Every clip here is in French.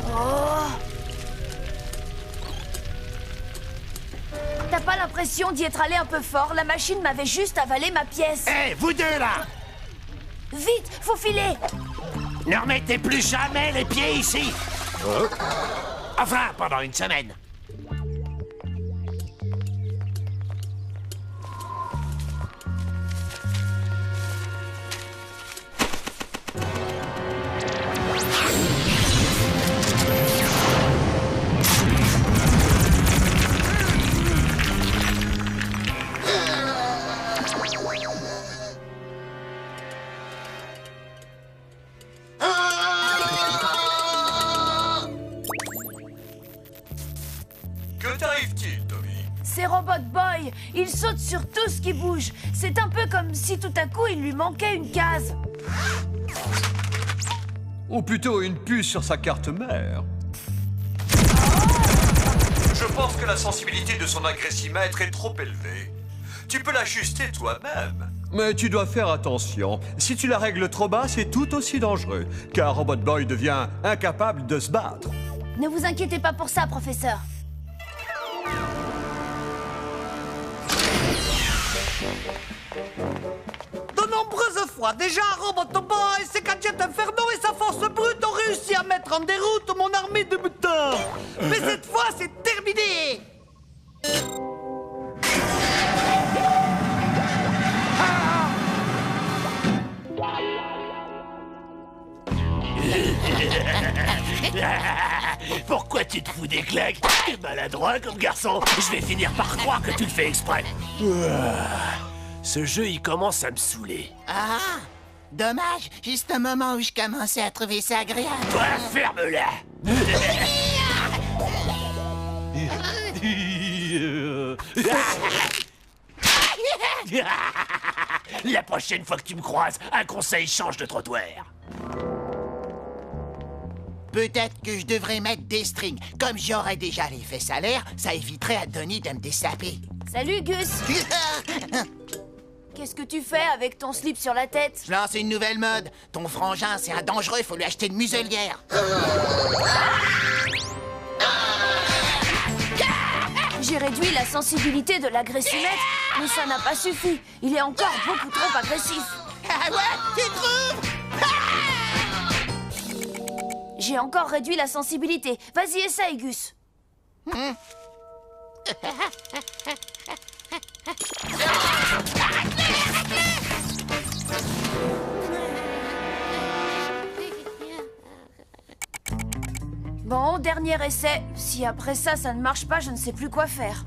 Oh! T'as pas l'impression d'y être allé un peu fort? La machine m'avait juste avalé ma pièce. Hé, vous deux là! Vite, faut filer! Ne remettez plus jamais les pieds ici! Enfin, pendant une semaine. Que t'arrive-t-il, Tommy? C'est Robot Boy. Il saute sur tout ce qui bouge. C'est un peu comme si tout à coup il lui manquait une case. Ou plutôt une puce sur sa carte mère. Je pense que la sensibilité de son agressimètre est trop élevée. Tu peux l'ajuster toi-même. Mais tu dois faire attention. Si tu la règles trop bas, c'est tout aussi dangereux. Car Robot Boy devient incapable de se battre. Ne vous inquiétez pas pour ça, professeur. De nombreuses fois, déjà, Robot Boy, ses gadgets infernaux et sa force brute ont réussi à mettre en déroute mon armée de mutants. Mais cette fois, c'est terminé. Pourquoi tu te fous des claques? T'es maladroit comme garçon. Je vais finir par croire que tu le fais exprès. Ce jeu, il commence à me saouler. Ah! Dommage, juste au moment où je commençais à trouver ça agréable. Toi, ferme-la. La prochaine fois que tu me croises, un conseil, change de trottoir. Peut-être que je devrais mettre des strings. Comme j'aurais déjà les fesses à l'air, ça éviterait à Donnie de me dessaper. Salut, Gus. Qu'est-ce que tu fais avec ton slip sur la tête? Je lance une nouvelle mode. Ton frangin, c'est un dangereux, faut lui acheter une muselière. J'ai réduit la sensibilité de l'agressimètre, mais ça n'a pas suffi. Il est encore beaucoup trop agressif. Ah ouais, tu trouves? J'ai encore réduit la sensibilité. Vas-y, essaye, Gus. Bon, dernier essai. Si après ça, ça ne marche pas, je ne sais plus quoi faire.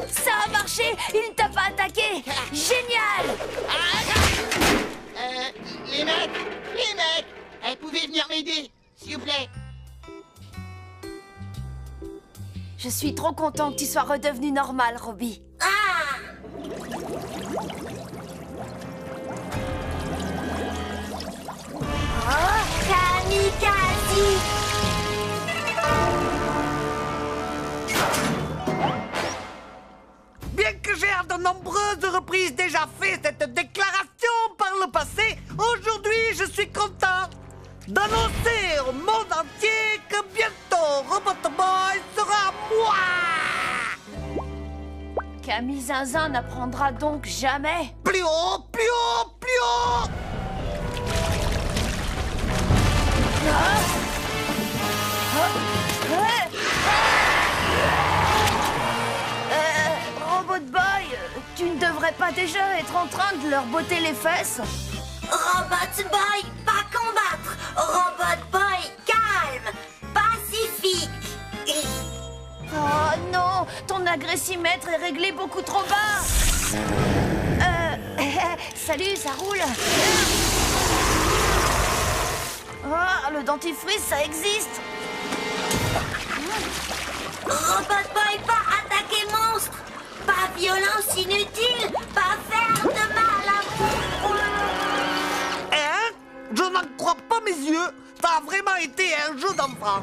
Ça a marché! Il ne t'a pas attaqué! Génial! Les mecs, pouvez venir m'aider, s'il vous plaît. Je suis trop content que tu sois redevenu normal, Robbie. Oh, kamikaze! Bien que j'ai à de nombreuses reprises déjà fait cette déclaration par le passé, aujourd'hui je suis content d'annoncer au monde entier que bientôt Robot Boy sera moi! Camille Zinzin n'apprendra donc jamais. Plus haut, plus haut, plus haut! Robot Boy, tu ne devrais pas déjà être en train de leur botter les fesses? Robot Boy, pas combattre! Robot Boy, calme! Pacifique! Oh non, ton agressimètre est réglé beaucoup trop bas. Salut, ça roule. Oh, le dentifrice, ça existe. Robot Boy, pas attaquer monstre! Pas violence inutile! Pas faire de mal à vous! Hein? Je n'en crois pas mes yeux! Ça a vraiment été un jeu d'enfant.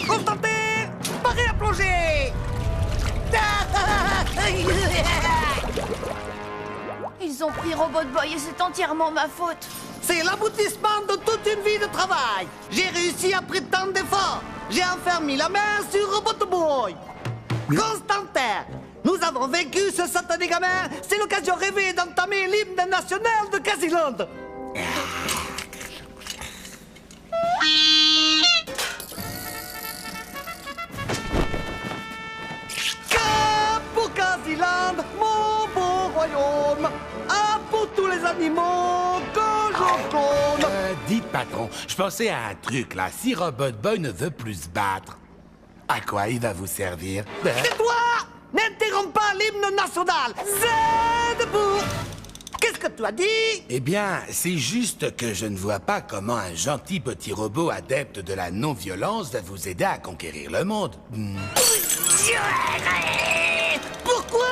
Constantin, paré à plonger. Ils ont pris Robot Boy et c'est entièrement ma faute. C'est l'aboutissement de toute une vie de travail. J'ai réussi après tant d'efforts. J'ai enfin mis la main sur Robot Boy. Constantin, nous avons vaincu ce satané gamin. C'est l'occasion rêvée d'entamer l'hymne national de Casiland. Cap pour Casiland, mon beau royaume. Ah, pour tous les animaux que je clone. Dites, patron, je pensais à un truc, là. Si Robot Boy ne veut plus se battre, à quoi il va vous servir? Tais-toi! N'interromps pas l'hymne national. Z debout. Qu'est-ce que tu as dit? Eh bien, c'est juste que je ne vois pas comment un gentil petit robot adepte de la non-violence va vous aider à conquérir le monde. Pourquoi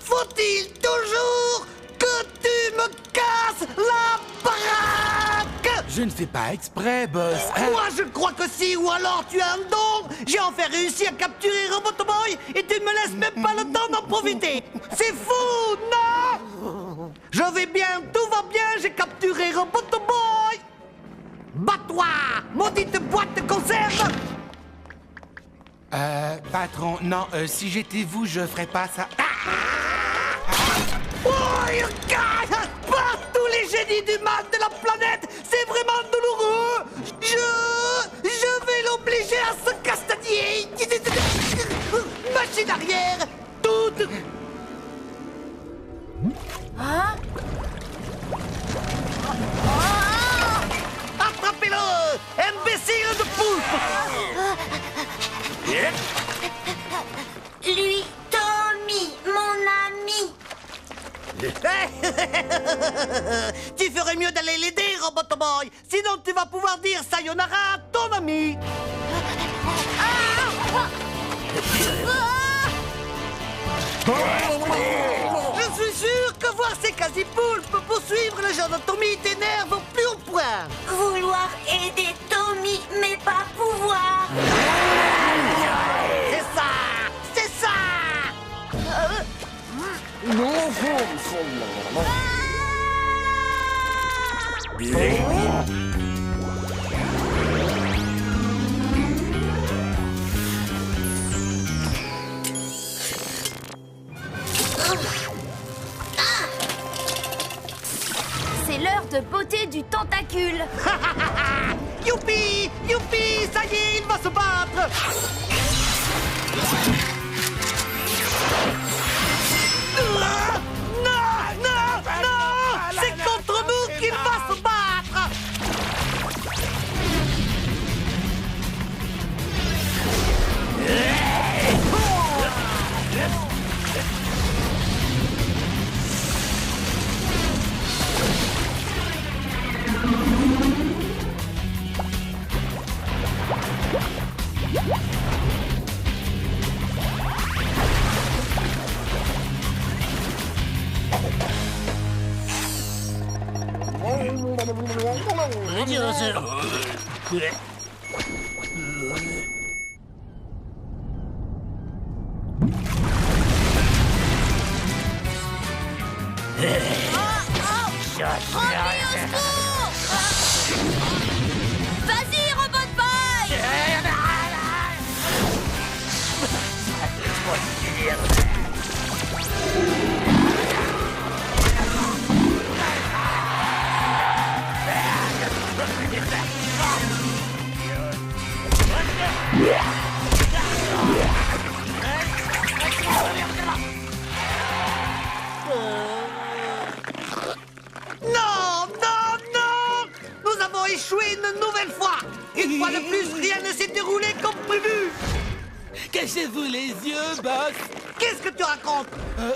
faut-il toujours que tu me casses la baraque? Je ne fais pas exprès, boss. Hein? Moi, je crois que si, ou alors tu as un don. J'ai enfin réussi à capturer Robot Boy et tu ne me laisses même pas le temps d'en profiter. C'est fou, non? Je vais bien, tout va bien, j'ai capturé Robot Boy. Bats-toi, maudite boîte de conserve. Patron, non, si j'étais vous, je ferais pas ça. Oh, il casse par tous les génies du mal de la planète. C'est vraiment douloureux. Je vais l'obliger à se castagner. Machine arrière, toute. Hein? Attrapez-le, imbécile de poulpe. Lui, Tommy, mon ami. Tu ferais mieux d'aller l'aider, Robot Boy. Sinon, tu vas pouvoir dire sayonara à ton ami. Je suis sûr que voir ces quasi-poulpes poursuivre le genre de Tommy t'énerve au plus haut point. Vouloir aider Tommy, mais pas pouvoir. C'est ça, c'est ça. C'est l'heure de beauté du tentacule. Youpi, youpi, ça y est, il va se battre. Non, non, non, c'est contre nous qu'il va se battre. Vas-y, Robot Boy! Non, non, non. Nous avons échoué une nouvelle fois. Une fois de plus, rien ne s'est déroulé comme prévu. Cachez-vous les yeux, boss. Qu'est-ce que tu racontes?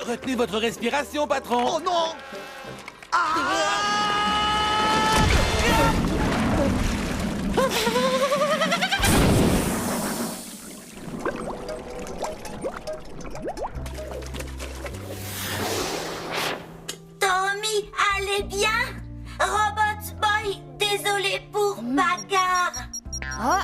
Retenez votre respiration, patron. Oh non. Tommy, allez bien? Robot Boy, désolé pour bagarre. Oh,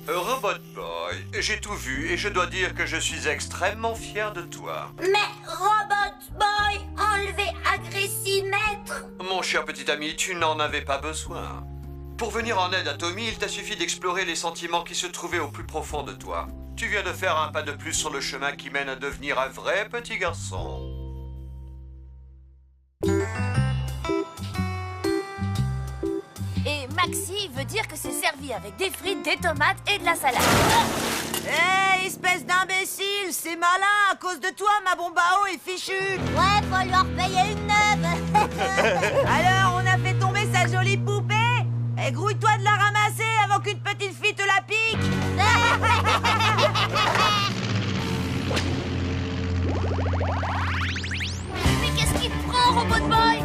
Robot Boy, j'ai tout vu et je dois dire que je suis extrêmement fier de toi. Mais Robot Boy, enlevez Agressimètre. Mon cher petit ami, tu n'en avais pas besoin. Pour venir en aide à Tommy, il t'a suffi d'explorer les sentiments qui se trouvaient au plus profond de toi. Tu viens de faire un pas de plus sur le chemin qui mène à devenir un vrai petit garçon. et Maxi veut dire que c'est servi avec des frites, des tomates et de la salade. Hé, espèce d'imbécile, c'est malin, à cause de toi, ma bombe à eau est fichue. Ouais, faut lui en repayer une neuve. Alors, on a fait tomber sa jolie poupée. Et grouille-toi de la ramasser avant qu'une petite fille te la pique. Mais qu'est-ce qu'il te prend, Robot Boy?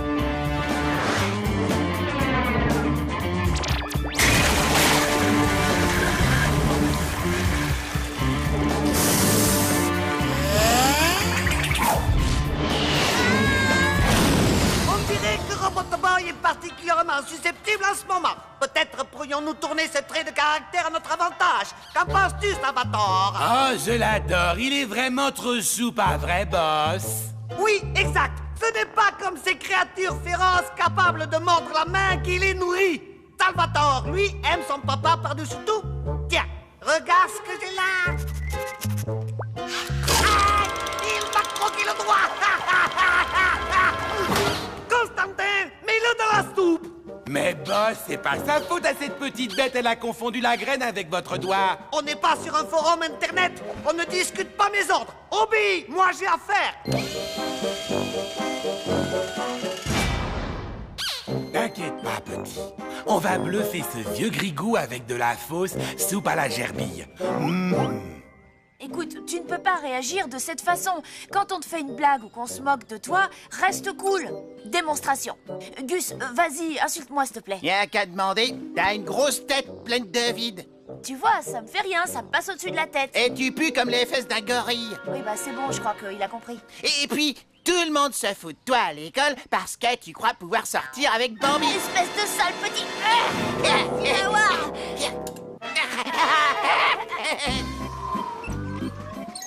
On dirait que Robot Boy est particulièrement susceptible en ce moment. Peut-être pourrions-nous tourner ce trait de caractère à notre avantage. Qu'en penses-tu, Salvatore? Oh, je l'adore. Il est vraiment trop chou, pas vrai, boss? Oui, exact. Ce n'est pas comme ces créatures féroces capables de mordre la main qui les nourrit. Salvatore, lui, aime son papa par-dessus tout. Tiens, regarde ce que j'ai là. Ah, il m'a croqué le doigt. Constantin, mets-le dans la soupe. Mais boss, c'est pas sa faute à cette petite bête. Elle a confondu la graine avec votre doigt. On n'est pas sur un forum internet. On ne discute pas mes ordres. Obéis, moi j'ai affaire. T'inquiète pas, petit. On va bluffer ce vieux grigou avec de la fausse soupe à la gerbille. Écoute, tu ne peux pas réagir de cette façon. Quand on te fait une blague ou qu'on se moque de toi, reste cool. Démonstration. Gus, vas-y, insulte-moi s'il te plaît. Y'a qu'à demander, t'as une grosse tête pleine de vide. Tu vois, ça me fait rien, ça me passe au-dessus de la tête. Et tu pues comme les fesses d'un gorille. Oui, bah c'est bon, je crois qu'il a compris. Et puis, tout le monde se fout de toi à l'école parce que tu crois pouvoir sortir avec Bambi. Espèce de sale petit...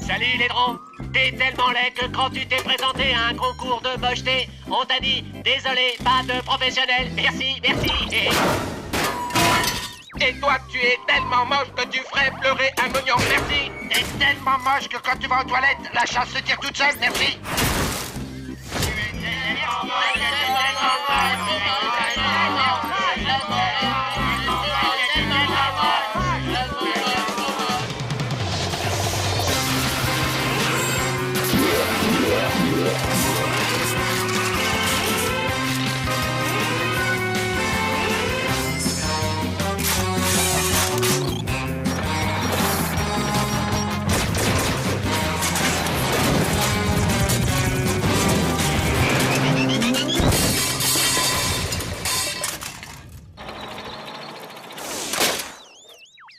Salut les drôles. T'es tellement laid que quand tu t'es présenté à un concours de mocheté, on t'a dit désolé, pas de professionnel, merci, merci. Et toi, tu es tellement moche que tu ferais pleurer un oignon, merci. T'es tellement moche que quand tu vas aux toilettes, la chasse se tire toute seule, merci.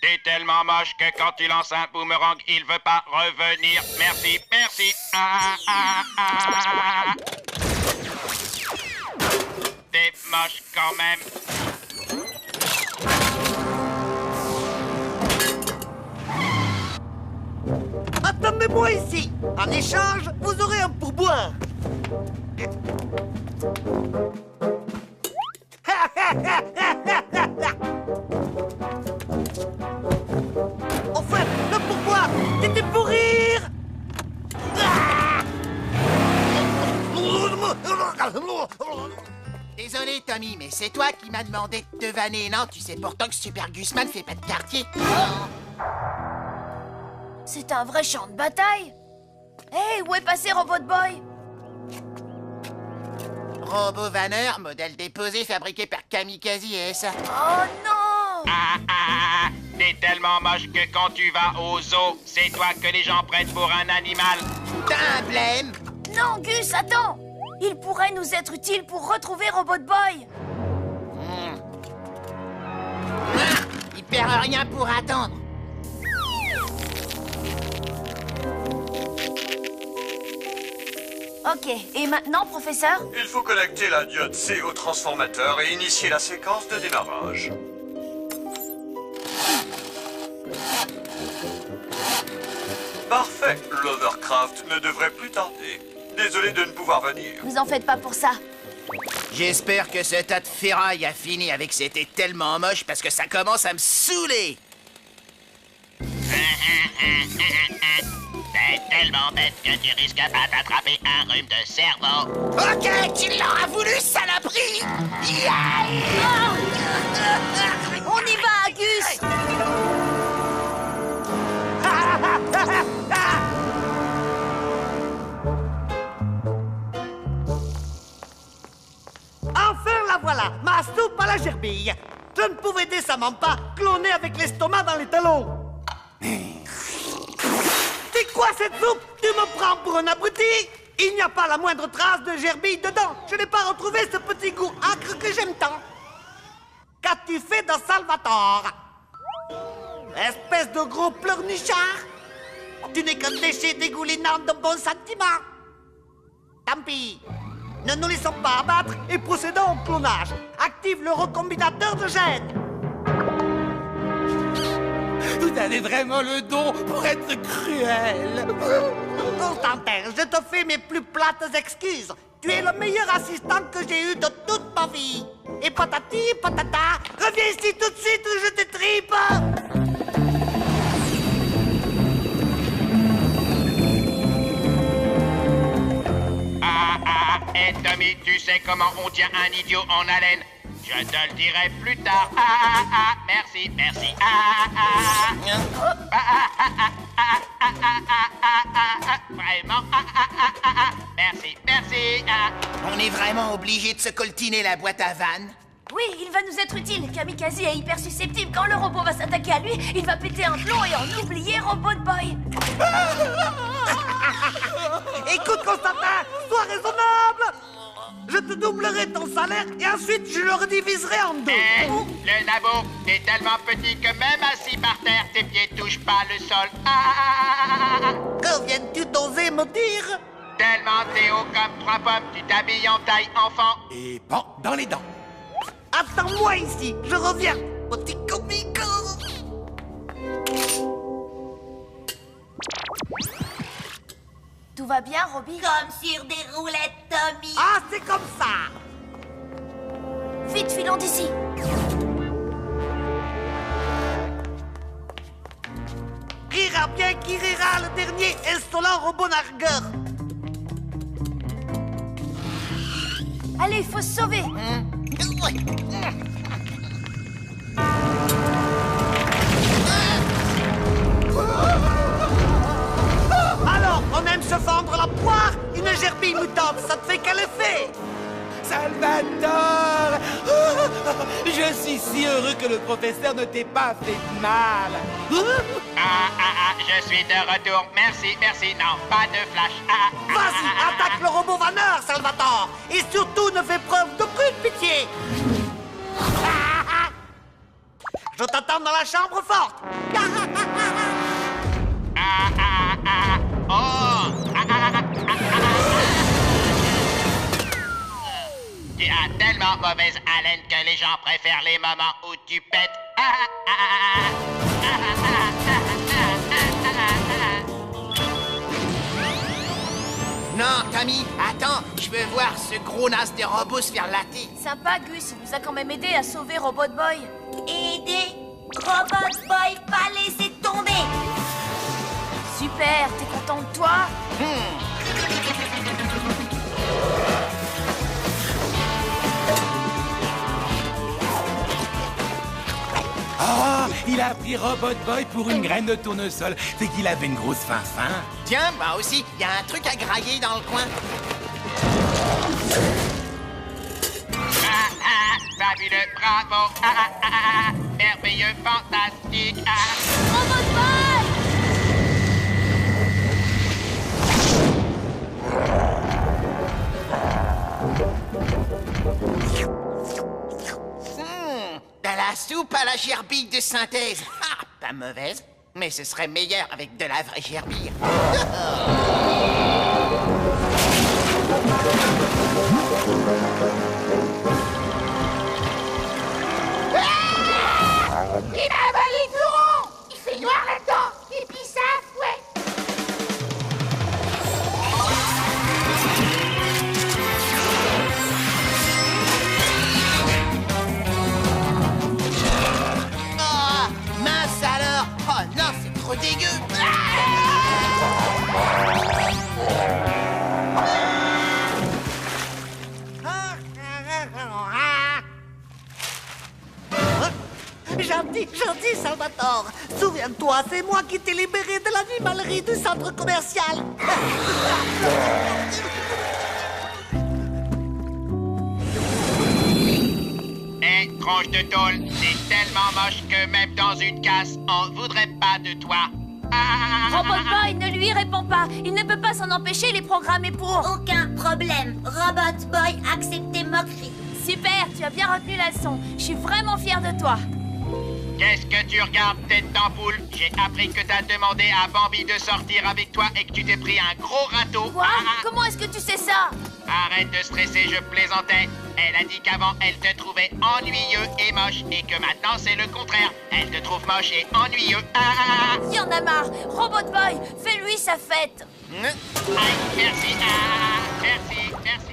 T'es tellement moche que quand tu lances un boomerang, il veut pas revenir. Merci, merci. T'es moche quand même. Attendez-moi ici. En échange, vous aurez un pourboire. Enfin, le pourboire, c'était pour rire. Désolé, Tommy, mais c'est toi qui m'as demandé de te vanner, non? Tu sais pourtant que Super Gusman fait pas de quartier. C'est un vrai champ de bataille. Hé, où est passé Robot Boy? Robot vanneur, modèle déposé, fabriqué par Kamikaze et ça. Oh non! T'es tellement moche que quand tu vas au zoo, c'est toi que les gens prennent pour un animal. T'as un blême? Non, Gus, attends! Il pourrait nous être utile pour retrouver Robot Boy. Il perd rien pour attendre. Ok, et maintenant, professeur? Il faut connecter la diode C au transformateur et initier la séquence de démarrage. Parfait, l'Overcraft ne devrait plus tarder. Désolé de ne pouvoir venir. Vous en faites pas pour ça. J'espère que ce tas de ferraille a fini avec c'était tellement moche parce que ça commence à me saouler. T'es tellement bête que tu risques pas d'attraper un rhume de cerveau. Ok, tu l'auras voulu, saloperie! On y va, Gus! Enfin, la voilà, ma soupe à la gerbille. Je ne pouvais décemment pas cloner avec l'estomac dans les talons. C'est quoi cette soupe? Tu me prends pour un abruti? Il n'y a pas la moindre trace de gerbille dedans. Je n'ai pas retrouvé ce petit goût acre que j'aime tant. Qu'as-tu fait de Salvatore? Espèce de gros pleurnichard. Tu n'es qu'un déchet dégoulinant de bons sentiments. Tant pis. Ne nous laissons pas abattre et procédons au clonage. Active le recombinateur de gènes. Vous avez vraiment le don pour être cruel. Constantin, je te fais mes plus plates excuses. Tu es le meilleur assistant que j'ai eu de toute ma vie. Et patati patata, reviens ici tout de suite ou je t'étripe. Et Tommy, tu sais comment on tient un idiot en haleine? Je te le dirai plus tard. Merci, merci. Vraiment. Merci, merci. On est vraiment obligé de se coltiner la boîte à vannes? Oui, il va nous être utile. Kamikaze est hyper susceptible. Quand le robot va s'attaquer à lui, il va péter un plomb et en oublier Robot Boy. Écoute, Constantin, sois raisonnable. Je te doublerai ton salaire et ensuite je le rediviserai en deux. Le labo, t'es tellement petit que même assis par terre, tes pieds touchent pas le sol. Que viens-tu d'oser me dire? Tellement t'es haut comme 3 pommes, tu t'habilles en taille enfant. Et bon, dans les dents. Attends-moi ici, je reviens, petit comique. Tout va bien, Robbie? Comme sur des roulettes, Tommy. Ah, c'est comme ça. Vite, filons d'ici. Rira bien qui rira, le dernier insolent robot nargueur. Allez, faut se sauver. Alors, on aime se fendre la poire? Une gerbille mutante, ça te fait quel effet? Salvatore! Je suis si heureux que le professeur ne t'ait pas fait de mal. Je suis de retour. Merci, merci. Non, pas de flash. Vas-y, attaque le robot vanneur, Salvatore. Et surtout, ne fais preuve d'aucune pitié. Je t'attends dans la chambre forte. Tu as tellement mauvaise haleine que les gens préfèrent les moments où tu pètes. Non, Tommy, attends, je veux voir ce gros nas de robot se faire latter. Sympa, Gus. Il nous a quand même aidé à sauver Robot Boy. Aider Robot Boy, pas laisser tomber. Super, t'es content de toi? Ah, il a pris Robot Boy pour une graine de tournesol. C'est qu'il avait une grosse faim. Tiens, moi aussi, il y a un truc à grailler dans le coin. Fabuleux, bravo. Merveilleux, fantastique. Robot Boy! De la soupe à la gerbille de synthèse. Ah, pas mauvaise, mais ce serait meilleur avec de la vraie gerbille. Il a avalé le fleuron. Il fait noir là-dedans. Et puis ça, ouais. Gentil Salvatore, souviens-toi, c'est moi qui t'ai libéré de l'animalerie du centre commercial. Hé, tronche de tôle, c'est tellement moche que même dans une casse, on voudrait pas de toi. Robot Boy, ne lui réponds pas. Il ne peut pas s'en empêcher, il est programmé pour. Aucun problème. Robot Boy accepte tes moqueries. Super, tu as bien retenu la leçon. Je suis vraiment fière de toi. Qu'est-ce que tu regardes, tête d'ampoule? J'ai appris que t'as demandé à Bambi de sortir avec toi et que tu t'es pris un gros râteau. Quoi? Comment est-ce que tu sais ça? Arrête de stresser, je plaisantais. Elle a dit qu'avant, elle te trouvait ennuyeux et moche et que maintenant, c'est le contraire. Elle te trouve moche et ennuyeux. Il y en a marre. Robot Boy, fais-lui sa fête. Aïe, merci. Merci, merci.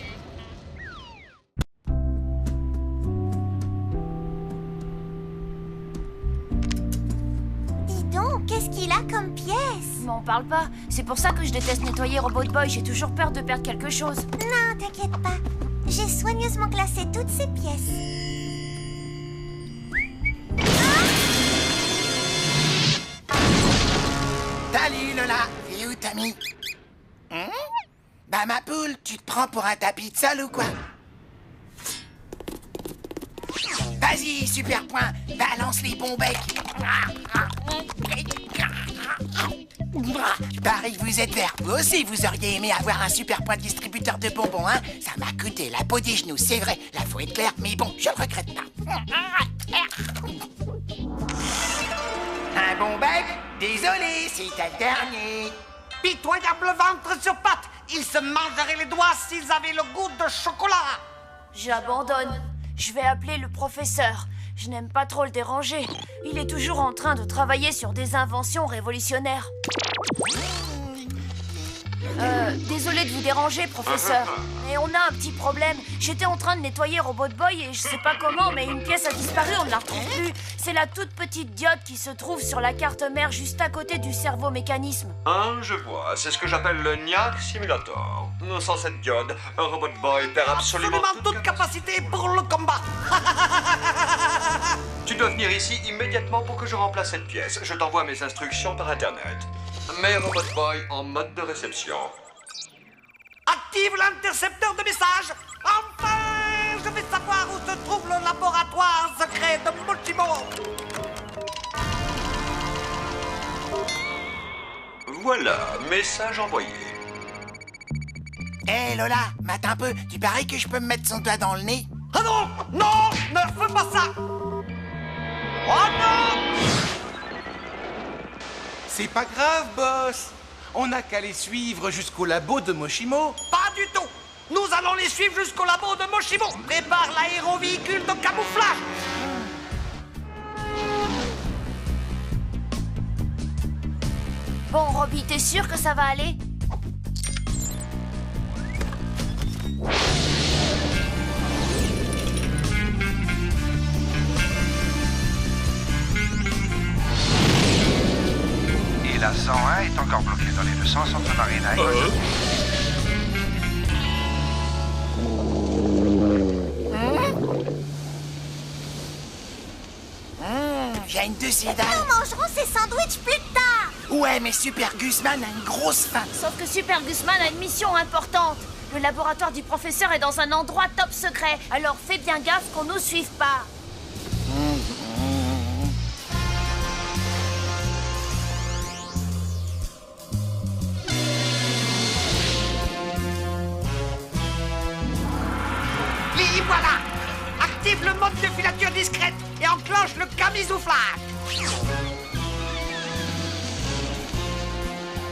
Dis donc, qu'est-ce qu'il a comme pièce? M'en parle pas. C'est pour ça que je déteste nettoyer Robot Boy. J'ai toujours peur de perdre quelque chose. Non, t'inquiète pas. J'ai soigneusement classé toutes ces pièces. Salut Lola, et où t'as mis? Bah ma poule, tu te prends pour un tapis de sol ou quoi? Vas-y, super point, balance les bons becs. Pareil que vous êtes vert. Vous aussi, vous auriez aimé avoir un super point distributeur de bonbons, hein? Ça m'a coûté la peau des genoux, c'est vrai. Là, faut être clair, mais bon, je le regrette pas. Un bon bec? Désolé, c'est le dernier. Pitoyable ventre sur pattes. Ils se mangeraient les doigts s'ils avaient le goût de chocolat. J'abandonne. Je vais appeler le professeur. Je n'aime pas trop le déranger. Il est toujours en train de travailler sur des inventions révolutionnaires. Désolé de vous déranger, professeur. Mais on a un petit problème. J'étais en train de nettoyer Robot Boy et je sais pas comment, mais une pièce a disparu, on ne la retrouve plus. C'est la toute petite diode qui se trouve sur la carte mère juste à côté du cerveau-mécanisme. Je vois. C'est ce que j'appelle le Niac Simulator. Sans cette diode, un Robot Boy perd absolument toute capacité pour le combat. Tu dois venir ici immédiatement pour que je remplace cette pièce. Je t'envoie mes instructions par Internet. Mets Robot Boy en mode de réception. Active l'intercepteur de messages. Enfin, je vais savoir où se trouve le laboratoire secret de Mochimo. Voilà, message envoyé. Hé Lola, mate un peu, tu parais que je peux me mettre son doigt dans le nez? Ah non, non, ne fais pas ça. Oh non! C'est pas grave, boss. On n'a qu'à les suivre jusqu'au labo de Mochimo. Pas du tout. Nous allons les suivre jusqu'au labo de Mochimo. Prépare l'aérovéhicule de camouflage. Bon, Robbie, t'es sûr que ça va aller? Et la 101 est encore bloquée dans les deux sens entre Marina et Mojo. J'ai une deuxième dalle. Nous mangerons ces sandwichs plus tard. Ouais, mais Super Guzman a une grosse faim. Sauf que Super Guzman a une mission importante. Le laboratoire du professeur est dans un endroit top secret. Alors fais bien gaffe qu'on nous suive pas. Y voilà. Active le mode de filature discrète et enclenche le camisouflage.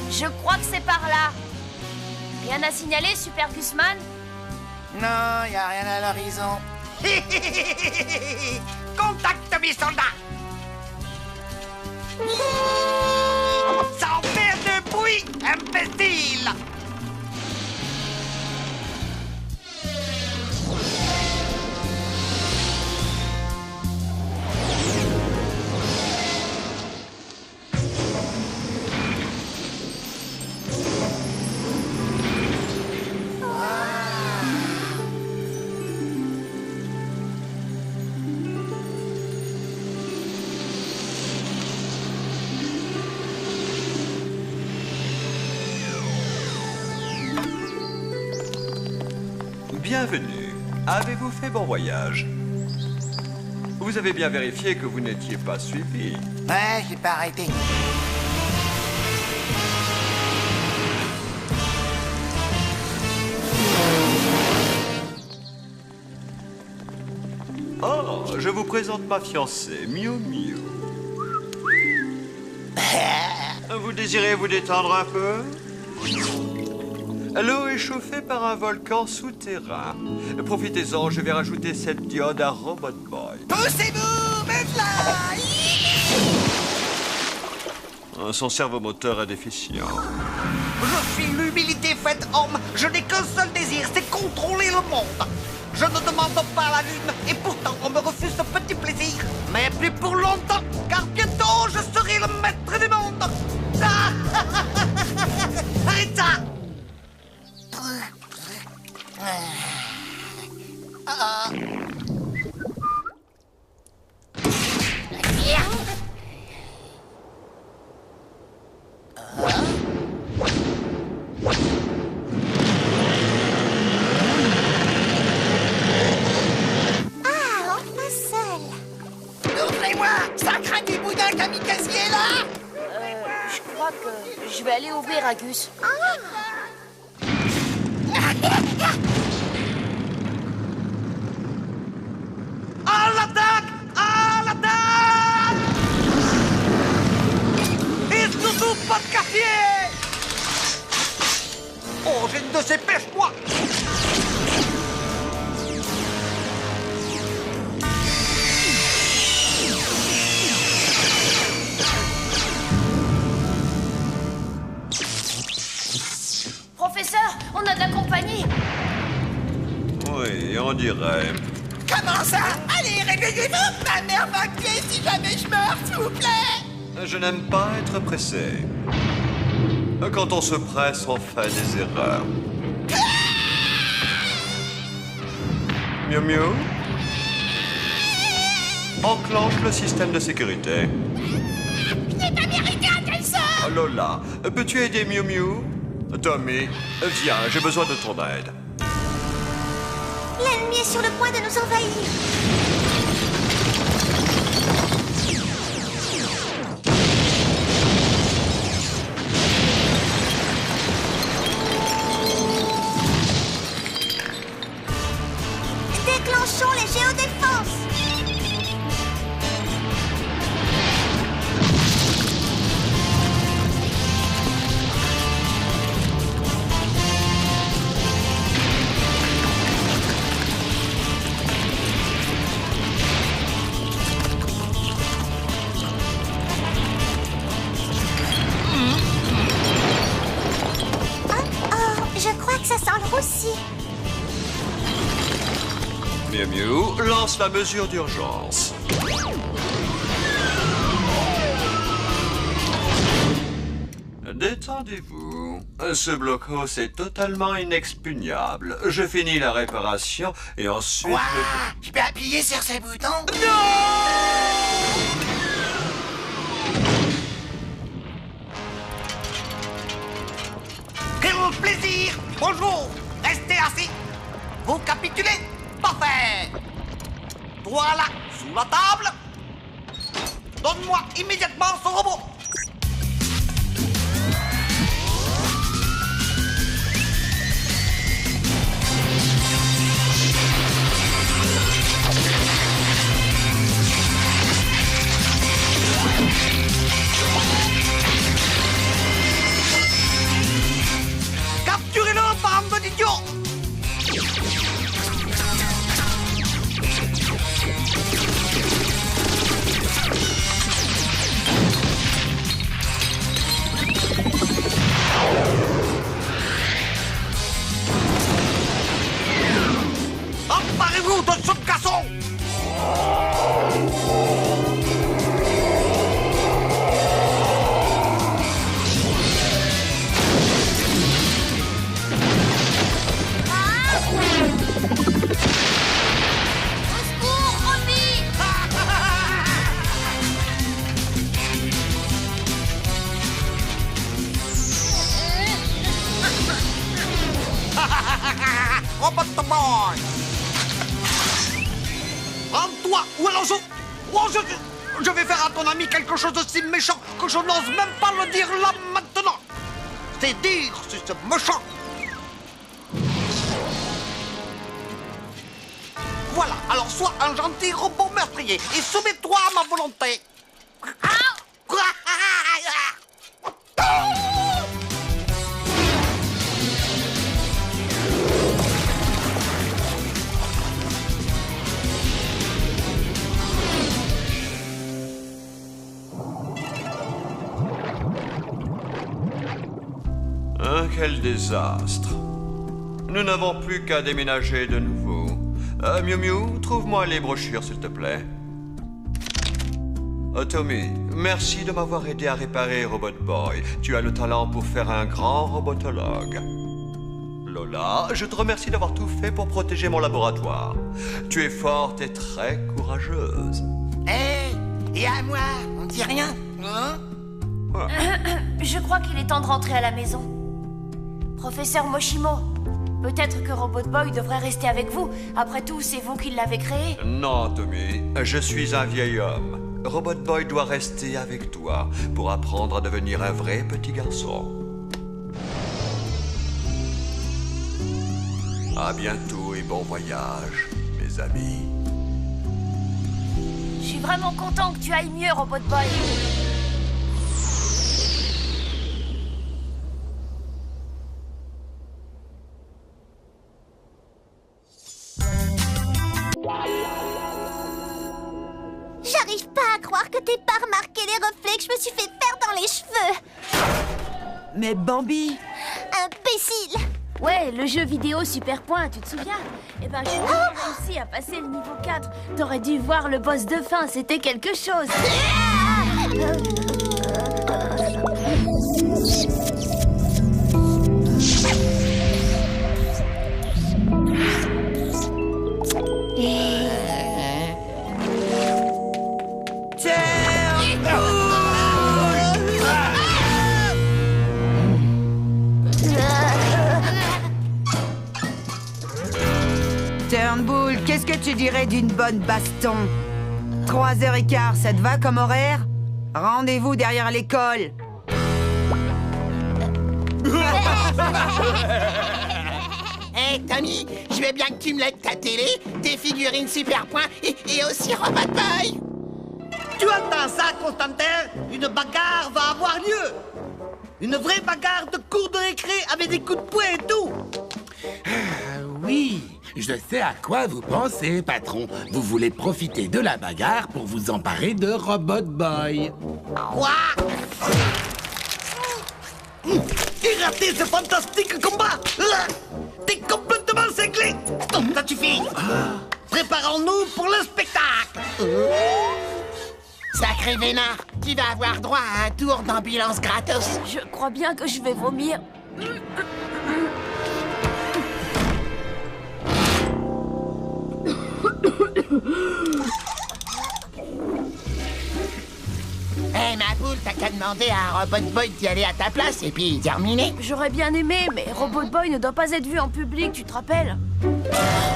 Je crois que c'est par là. Rien à signaler, Super Guzman? Non, y a rien à l'horizon. Contacte mes soldats. Sans faire de bruit, imbécile. Bienvenue. Avez-vous fait bon voyage? Vous avez bien vérifié que vous n'étiez pas suivi. Ouais, j'ai pas arrêté. Oh, je vous présente ma fiancée, Miu Miu. Vous désirez vous détendre un peu? L'eau est chauffée par un volcan souterrain. Profitez-en, je vais rajouter cette diode à Robot Boy. Poussez-vous, maintenant! Son servomoteur est déficient. Je suis l'humilité faite homme. Je n'ai qu'un seul désir, c'est contrôler le monde. Je ne demande pas la lune, et pourtant on me refuse ce petit plaisir. Mais plus pour longtemps, car bientôt je serai le maître du monde. Ah Arrête ça! Ouvrez-moi! Ça craint du boudin kamikazier, là! Je crois que je vais aller ouvrir à Gus. À l'attaque! À l'attaque! Et surtout pas de quartier! Oh, j'ai une de ces pêches, moi! Professeur, on a de la compagnie. Oui, on dirait. Comment ça? Allez, réveillez-vous! Ma mère va me tuer si jamais je meurs, s'il vous plaît! Je n'aime pas être pressé. Quand on se presse, on fait des erreurs. Miu Miu? Enclenche le système de sécurité. Je n'ai pas mérité un tel sort! Lola, peux-tu aider Miu Miu? Tommy, viens, j'ai besoin de ton aide. L'ennemi est sur le point de nous envahir. Déclenchons les géodéfenses. Je crois que ça sent le roussi. Miu Miu, lance la mesure d'urgence. Détendez-vous. Ce blocos est totalement inexpugnable. Je finis la réparation et ensuite... Ouah, je peux appuyer sur ce bouton? Quel plaisir! Bonjour! Restez assis! Vous capitulez? Parfait! Toi là, sous la table! Donne-moi immédiatement ce robot! Capturez-le, bande d'idiots! Emparez-vous de ce casson! Robot Boy! Oh, je vais faire à ton ami quelque chose de si méchant que je n'ose même pas le dire là maintenant. C'est dire si c'est méchant. Voilà, alors sois un gentil robot meurtrier et soumets-toi à ma volonté. Quel désastre. Nous n'avons plus qu'à déménager de nouveau. Miu Miu, trouve-moi les brochures, s'il te plaît. Tommy, merci de m'avoir aidé à réparer Robot Boy. Tu as le talent pour faire un grand robotologue. Lola, je te remercie d'avoir tout fait pour protéger mon laboratoire. Tu es forte et très courageuse. Et à moi, on dit rien, hein? Je crois qu'il est temps de rentrer à la maison. Professeur Moshimo, peut-être que Robot Boy devrait rester avec vous. Après tout, c'est vous qui l'avez créé. Non, Tommy, je suis un vieil homme. Robot Boy doit rester avec toi pour apprendre à devenir un vrai petit garçon. À bientôt et bon voyage, mes amis. Je suis vraiment content que tu ailles mieux, Robot Boy. J'arrive pas à croire que t'aies pas remarqué les reflets que je me suis fait faire dans les cheveux. Mais Bambi... Imbécile. Ouais, le jeu vidéo Super Point, tu te souviens? Eh ben, j'ai réussi à passer le niveau 4. T'aurais dû voir le boss de fin, c'était quelque chose. Turnbull, qu'est-ce que tu dirais d'une bonne baston? 3h15, ça te va comme horaire? Rendez-vous derrière l'école. Hey Tommy, je veux bien que tu me lèves ta télé, tes figurines Super Point et aussi Robot Boy. Tu entends ça, Constantin? Une bagarre va avoir lieu. Une vraie bagarre de cours de récré avec des coups de poing et tout. Oui, je sais à quoi vous pensez, patron. Vous voulez profiter de la bagarre pour vous emparer de Robot Boy. Quoi? Et rater ce fantastique combat. T'es complètement cinglé. Stop, ça suffit. Préparons-nous pour le spectacle. Sacré vénard, tu vas avoir droit à un tour d'ambulance gratos. Je crois bien que je vais vomir. Hey ma poule, t'as qu'à demander à Robot Boy d'y aller à ta place et puis terminé. J'aurais bien aimé, mais Robot Boy ne doit pas être vu en public, tu te rappelles?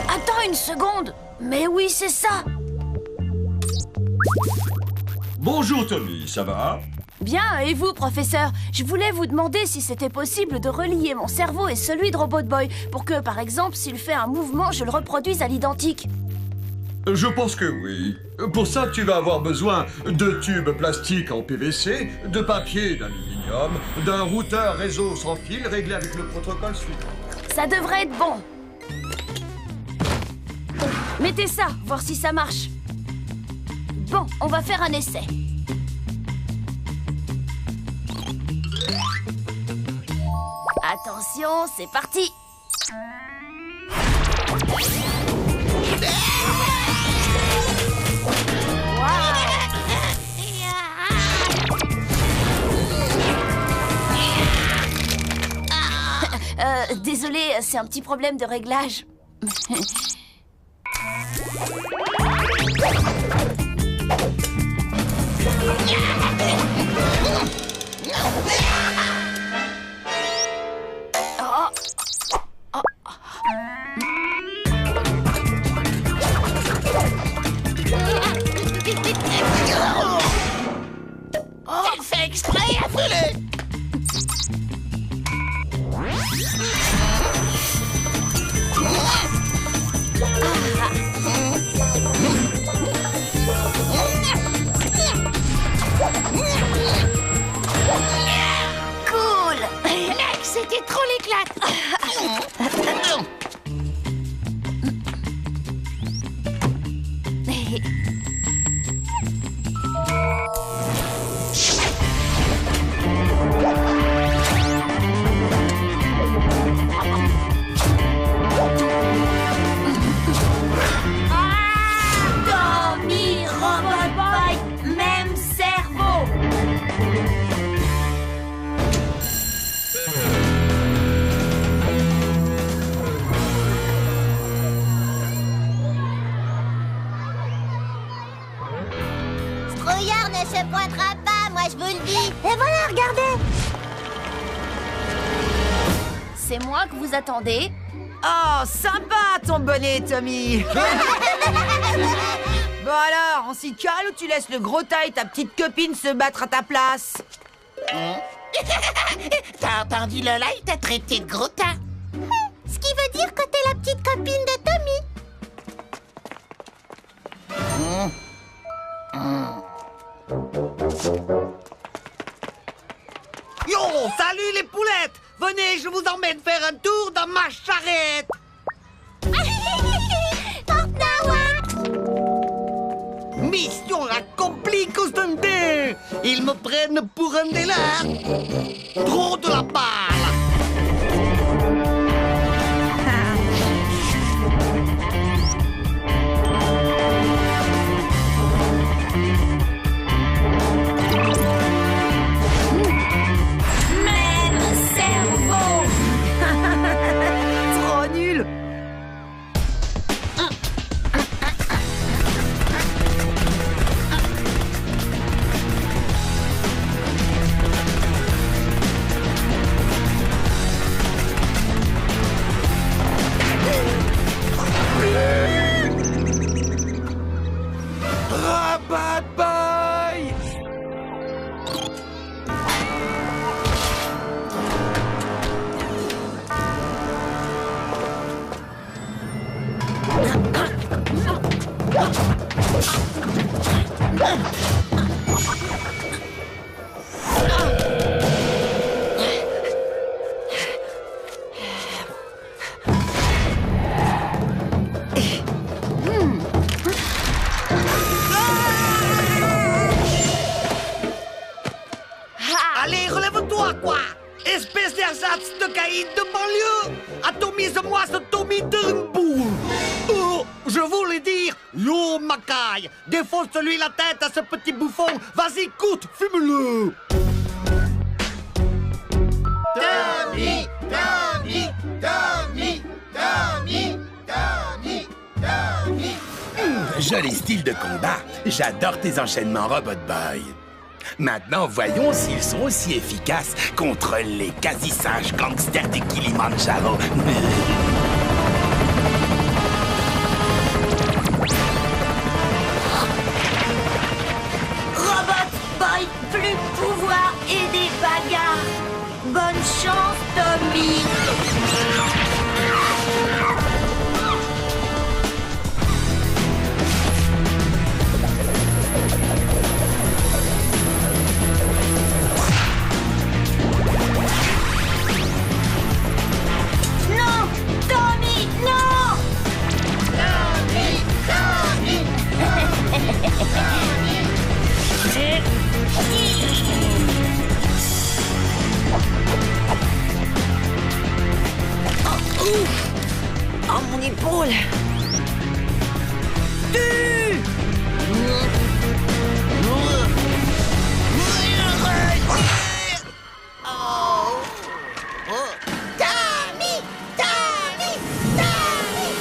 Attends une seconde. Mais oui, c'est ça. Bonjour Tommy, ça va? Bien, et vous, professeur? Je voulais vous demander si c'était possible de relier mon cerveau et celui de Robot Boy pour que, par exemple, s'il fait un mouvement, je le reproduise à l'identique. Je pense que oui. Pour ça, tu vas avoir besoin de tubes plastiques en PVC, de papier d'aluminium, d'un routeur réseau sans fil réglé avec le protocole suivant. Ça devrait être bon. Mettez ça, voir si ça marche. Bon, on va faire un essai. Attention, c'est parti. Désolé, c'est un petit problème de réglage. Tommy, Robot Boy, même cerveau. Trouillard ne se pointera pas, moi je vous le dis. Et voilà, regardez. C'est moi que vous attendez? Oh, sympa ton bonnet, Tommy. Bon alors, on s'y cale ou tu laisses le gros tas et ta petite copine se battre à ta place? T'as entendu Lola, il t'a traité de gros tas. Ce qui veut dire que t'es la petite copine de Tommy. Yo, salut les poulettes. Venez, je vous emmène faire un tour dans ma charrette. Mission accomplie, Constantin. Ils me prennent pour un délire. Trop de la balle. Même cerveau. Trop nul. Robot Boy! Allez, relève-toi, quoi. Espèce d'ersatz de caïd de banlieue. Atomise-moi ce Tommy Turnbull. Oh, je voulais dire, yo, Macaille, défonce-lui la tête à ce petit bouffon. Vas-y, coute, fume-le. Tommy, Tommy, Tommy, Tommy, Tommy, Tommy. Joli style de combat. J'adore tes enchaînements, Robot Boy. Maintenant, voyons s'ils sont aussi efficaces contre les quasi-sages gangsters du Kilimanjaro. Robot Boy, plus de pouvoir et des bagarres. Bonne chance, Tommy. Non, Tommy, non. Tommy, Tommy, Oh, mon épaule. Tommy, Tommy, Tommy.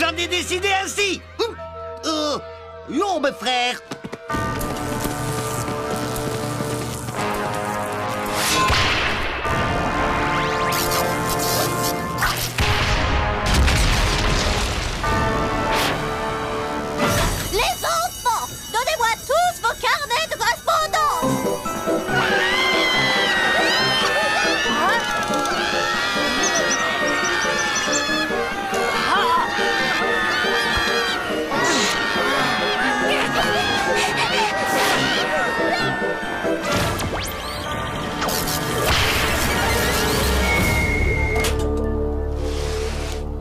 j'en ai décidé ainsi. Yo, mes frères. Les enfants, donnez-moi tous vos carnets de correspondance.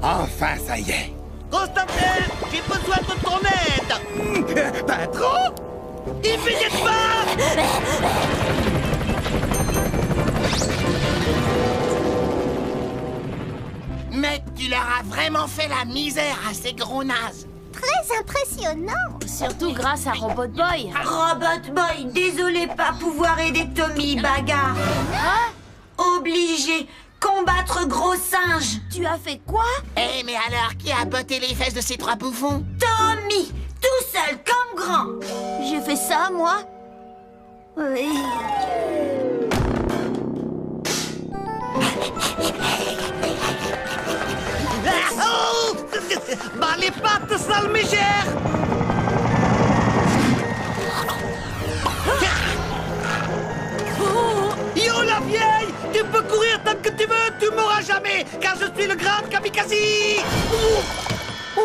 Enfin, ça y est. Constantin, j'ai besoin de ton aide. Patron? Il finit pas. Mais tu leur as vraiment fait la misère à ces gros nazes. Très impressionnant. Surtout grâce à Robot Boy. Robot Boy, désolé pas pouvoir aider Tommy, bagarre. Obligé, combattre gros singe. Tu as fait quoi? Eh, mais alors, qui a botté les fesses de ces trois bouffons? Tommy, tout seul comme grand. J'ai fait ça, moi? Oui. Oh, bah les pattes, sale mégère. Yo, la vieille, tu peux courir tant que tu veux, tu m'auras jamais, car je suis le grand kamikaze. Oh,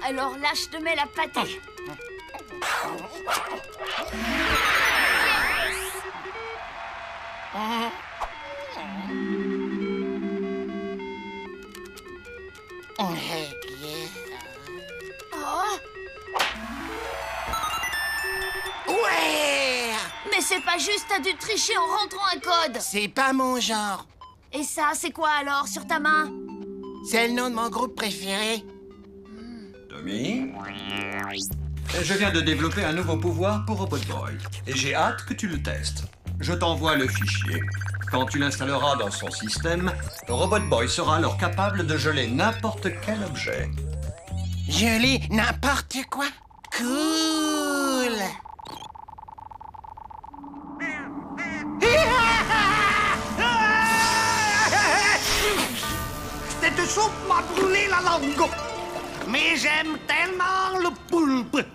alors là, je te mets la pâtée. Ouais! Mais c'est pas juste, t'as dû tricher en rentrant un code. C'est pas mon genre. Et ça, c'est quoi alors, sur ta main? C'est le nom de mon groupe préféré. Tommy? Je viens de développer un nouveau pouvoir pour Robot Boy. Et j'ai hâte que tu le testes. Je t'envoie le fichier. Quand tu l'installeras dans son système, Robot Boy sera alors capable de geler n'importe quel objet. Geler n'importe quoi? Cool! Cette soupe m'a brûlé la langue. Mais j'aime tellement le poulpe.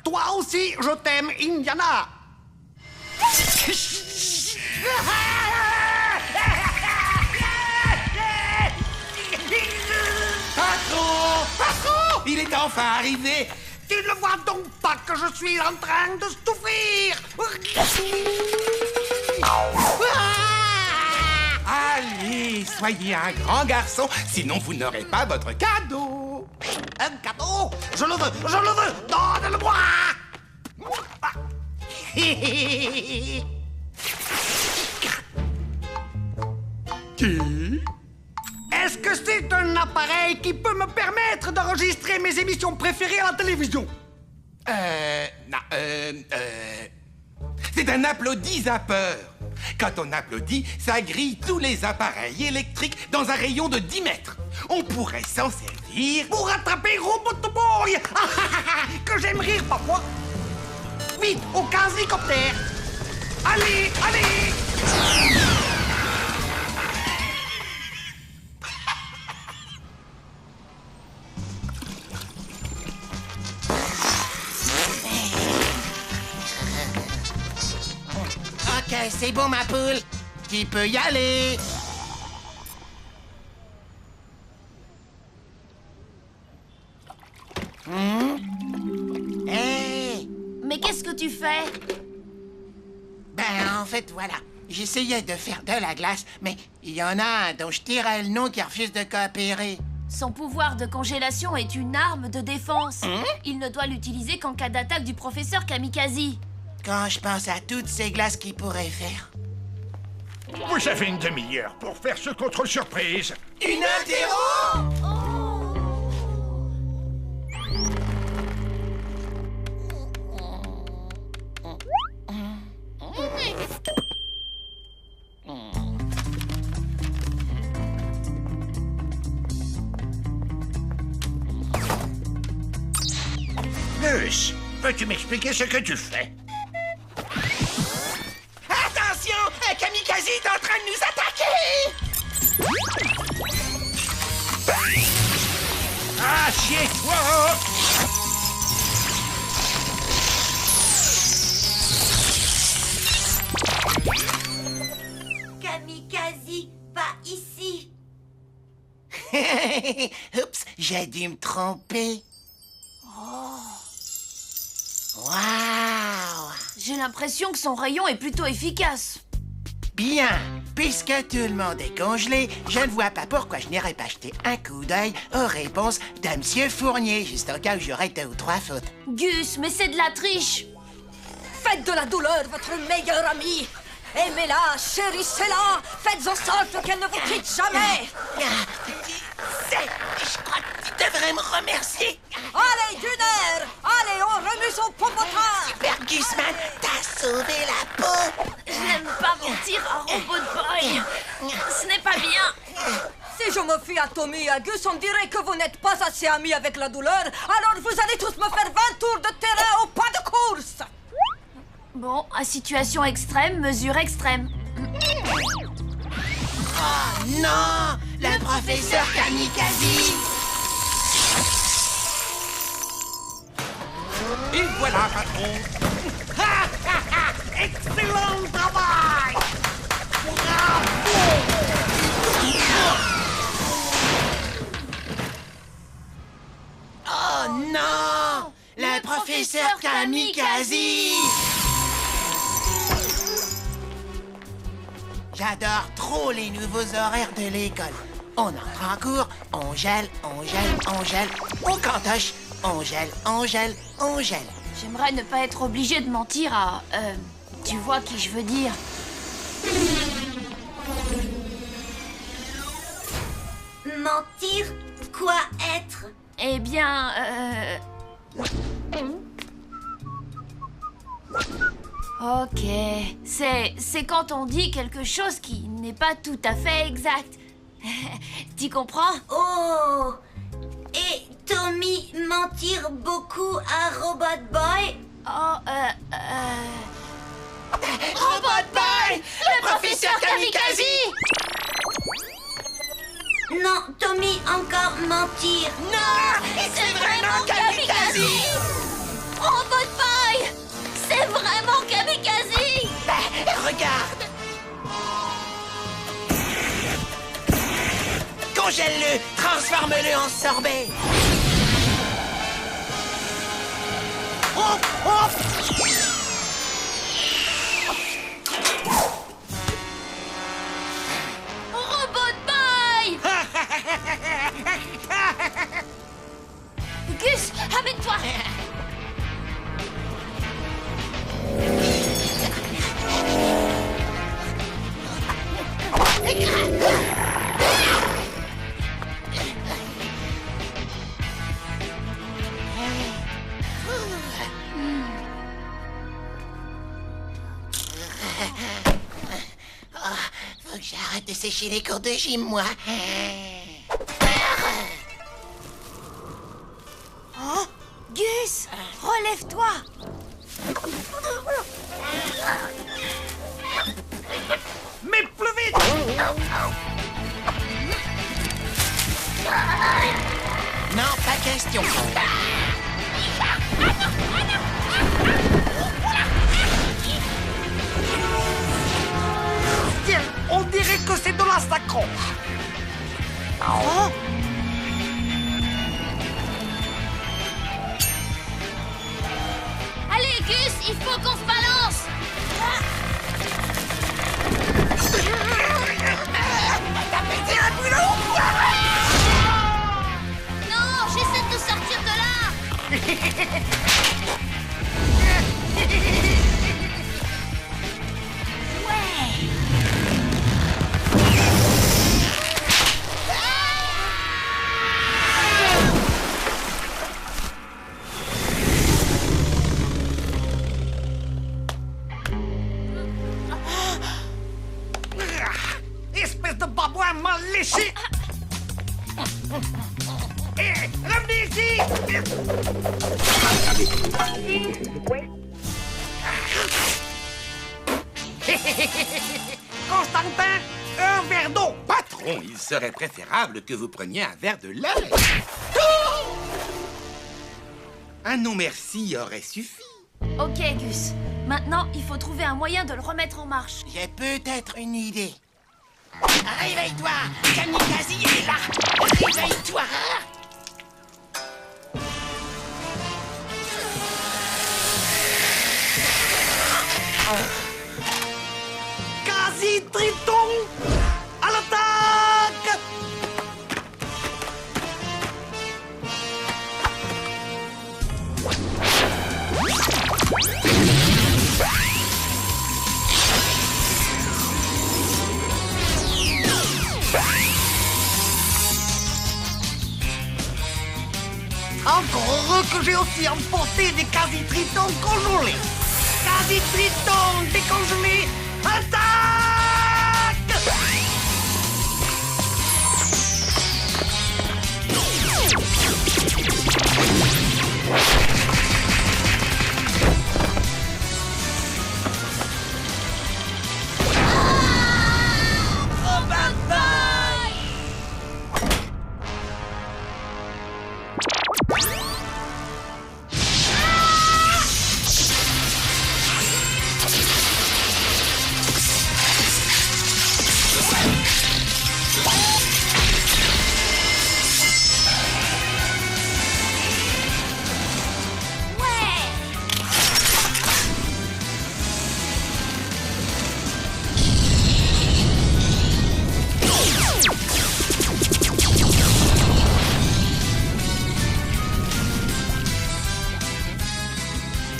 Toi aussi, je t'aime, Indiana. Patron! Patron! Il est enfin arrivé! Tu ne vois donc pas que je suis en train de souffrir. Allez, soyez un grand garçon, sinon vous n'aurez pas votre cadeau. Un cadeau? Je le veux, je le veux. Donne-le-moi. Qui? Est-ce que c'est un appareil qui peut me permettre d'enregistrer mes émissions préférées à la télévision? Non, c'est un applaudis-zappeur. Quand on applaudit, ça grille tous les appareils électriques dans un rayon de 10 mètres. On pourrait s'en servir pour attraper Robot Boy. Que j'aime rire parfois. Vite, au quasi-coptère. Allez, allez. Ok, c'est bon, ma poule. Tu peux y aller. Hey! Mais qu'est-ce que tu fais? Ben, en fait, voilà. J'essayais de faire de la glace, mais il y en a un dont je tirais le nom qui refuse de coopérer. Son pouvoir de congélation est une arme de défense. Il ne doit l'utiliser qu'en cas d'attaque du professeur Kamikaze. Quand je pense à toutes ces glaces qu'il pourrait faire. Vous avez une demi-heure pour faire ce contrôle surprise. Une interro! Gus, peux-tu m'expliquer ce que tu fais? Attention, un kamikaze est en train de nous attaquer! Assieds-toi! Kamikaze, pas ici. Oups, j'ai dû me tromper. Waouh! J'ai l'impression que son rayon est plutôt efficace. Bien, puisque tout le monde est congelé, je ne vois pas pourquoi je n'irais pas jeter un coup d'œil aux réponses de Monsieur Fournier, juste au cas où j'aurais 2 ou 3 fautes. Gus, mais c'est de la triche. Faites de la douleur votre meilleure amie. Aimez-la, chérissez-la. Faites en sorte qu'elle ne vous quitte jamais. Je crois que tu devrais me remercier. Allez, Gunner! Allez, on remue son popotin. Super Gusman, t'as sauvé la peau. Je n'aime pas mentir à Robot Boy. Ce n'est pas bien. Si je me fie à Tommy et à Gus, on dirait que vous n'êtes pas assez amis avec la douleur. Alors vous allez tous me faire 20 tours de terrain au pas de course. Bon, à situation extrême, mesure extrême. Oh non! Le professeur Kamikaze! Et voilà, patron. Excellent travail! Bravo! Oh non! Le professeur Kamikaze! J'adore trop les nouveaux horaires de l'école. On entre en cours, on gèle, on gèle, on gèle, on cantoche, on gèle, on gèle, on gèle. J'aimerais ne pas être obligé de mentir à... tu vois qui je veux dire. Mentir? Quoi être? Eh bien, Ok, c'est quand on dit quelque chose qui n'est pas tout à fait exact. Tu comprends? Oh! Et Tommy mentir beaucoup à Robot Boy? Oh, Robot Boy! Le professeur Kamikaze! Non, Tommy encore mentir. Non! C'est vraiment Kamikaze! Robot Boy! C'est vraiment Kamikaze! Regarde! Congèle-le! Transforme-le en sorbet! Oh! Oh! Robot Boy! Gus, amène-toi! Faut que j'arrête de sécher les cours de gym, moi. Oh, Gus, relève-toi. Mais plus vite! Non, pas question. Tiens, on dirait que c'est de la saccroche. Oh. Allez, Gus, il faut qu'on se balance. T'as pété un boulot? Non, j'essaie de sortir de là. Espèce de babouin mal léché! Revenez ici! Constantin, un verre d'eau! Patron, il serait préférable que vous preniez un verre de lait. Un non merci aurait suffi. Ok, Gus. Maintenant, il faut trouver un moyen de le remettre en marche. J'ai peut-être une idée. Réveille-toi! Kamikaze est là! Réveille-toi! Quasi-triton! À l'attaque! Encore heureux que j'ai aussi emporté des quasi-tritons congelés. Quasi-tritons décongelés, attaque!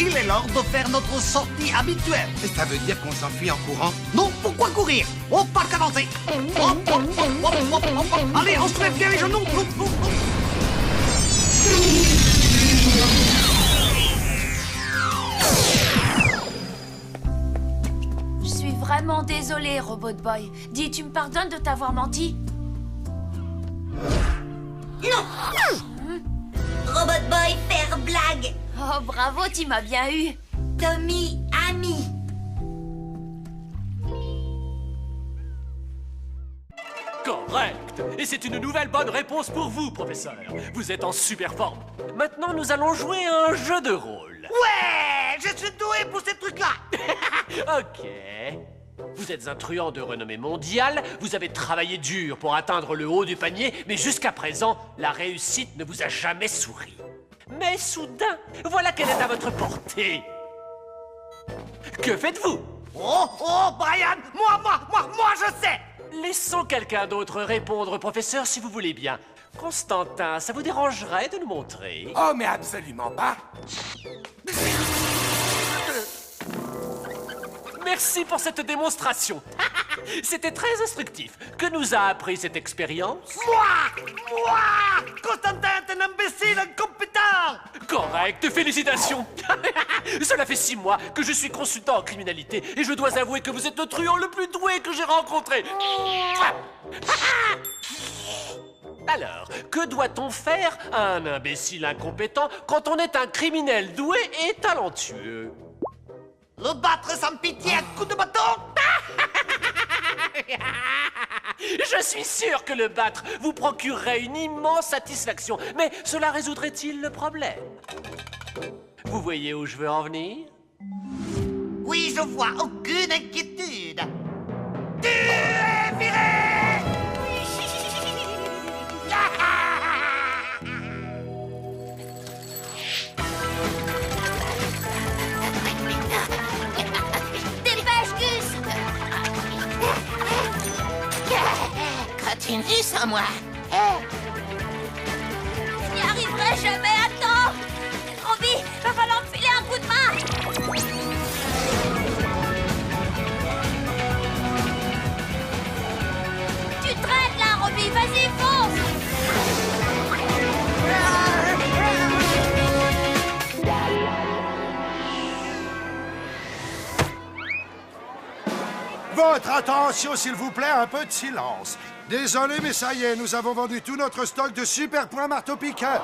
Il est l'heure de faire notre sortie habituelle. Et ça veut dire qu'on s'enfuit en courant? Non, pourquoi courir? On part qu'avancer. Hop, hop, hop, hop, hop, hop, hop. Allez, on se lève bien les genoux. Hop, hop, hop. Je suis vraiment désolée, Robot Boy. Dis, tu me pardonnes de t'avoir menti? Non! Robot Boy, faire blague! Oh, bravo, tu m'as bien eu. Tommy, ami! Correct. Et c'est une nouvelle bonne réponse pour vous, professeur. Vous êtes en super forme. Maintenant, nous allons jouer à un jeu de rôle. Ouais, je suis doué pour ces trucs-là. Ok. Vous êtes un truand de renommée mondiale, vous avez travaillé dur pour atteindre le haut du panier, mais jusqu'à présent, la réussite ne vous a jamais souri. Mais soudain, voilà qu'elle est à votre portée. Que faites-vous? Oh, Brian, moi, je sais. Laissons quelqu'un d'autre répondre, professeur, si vous voulez bien. Constantin, ça vous dérangerait de nous montrer? Oh, mais absolument pas. Merci pour cette démonstration. C'était très instructif. Que nous a appris cette expérience? Moi! Constantin est un imbécile incompétent! Correct, félicitations. Cela fait 6 mois que je suis consultant en criminalité et je dois avouer que vous êtes le truand le plus doué que j'ai rencontré. Alors, que doit-on faire à un imbécile incompétent quand on est un criminel doué et talentueux? Le battre sans pitié à coups de bâton? Je suis sûr que le battre vous procurerait une immense satisfaction, mais cela résoudrait-il le problème? Vous voyez où je veux en venir? Oui, je vois, aucune inquiétude. Tu es viré! Dépêche, Gus! Continue sans moi. Je n'y arriverai jamais, attends! Robbie, va falloir me filer un coup de main! Tu traînes là, Robbie, vas-y, fonce! Votre attention, s'il vous plaît, un peu de silence. Désolé, mais ça y est, nous avons vendu tout notre stock de super points marteau-piqueur.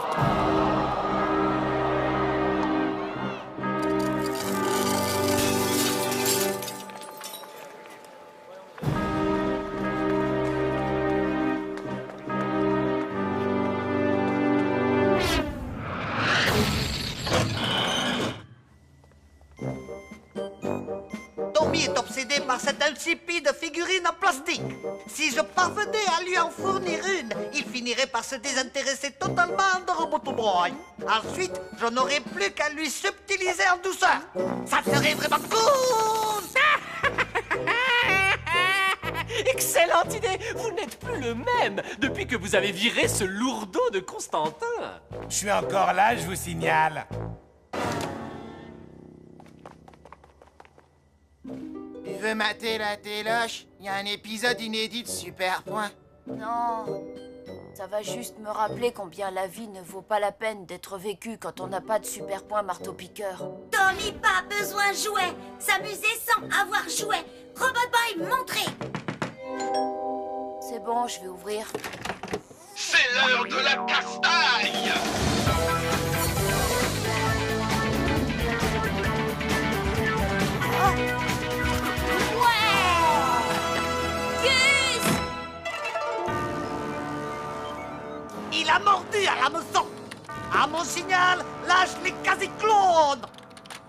Tommy est obsédé par cette insipide figurine en plastique. Si je parvenais à lui en fournir une, il finirait par se désintéresser totalement de Roboto Boy. Ensuite, je n'aurais plus qu'à lui subtiliser en douceur. Ça serait vraiment cool! Excellente idée! Vous n'êtes plus le même depuis que vous avez viré ce lourdeau de Constantin. Je suis encore là, je vous signale. Tu veux mater la téloche? Il y a un épisode inédit de Super Point. Non, ça va juste me rappeler combien la vie ne vaut pas la peine d'être vécue quand on n'a pas de super point marteau-piqueur. Tommy, pas besoin de jouets. S'amuser sans avoir jouet. Robot Boy, montrez. C'est bon, je vais ouvrir. C'est l'heure de la castagne! Il a mordu à l'hameçon. À mon signal, lâche les quasi-clones.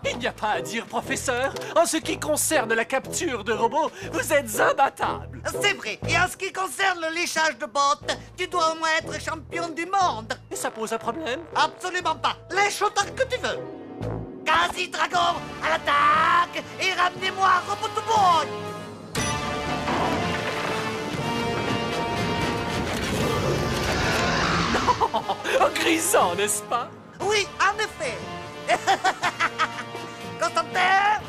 Il n'y a pas à dire, professeur. En ce qui concerne la capture de robots, vous êtes imbattable. C'est vrai. Et en ce qui concerne le léchage de bottes, tu dois au moins être champion du monde. Et ça pose un problème? Absolument pas. Lèche autant que tu veux. Quasi-dragon, à l'attaque. Et ramenez-moi Roboto Boy. Oh, grisant, n'est-ce pas? Oui, en effet. Constantin,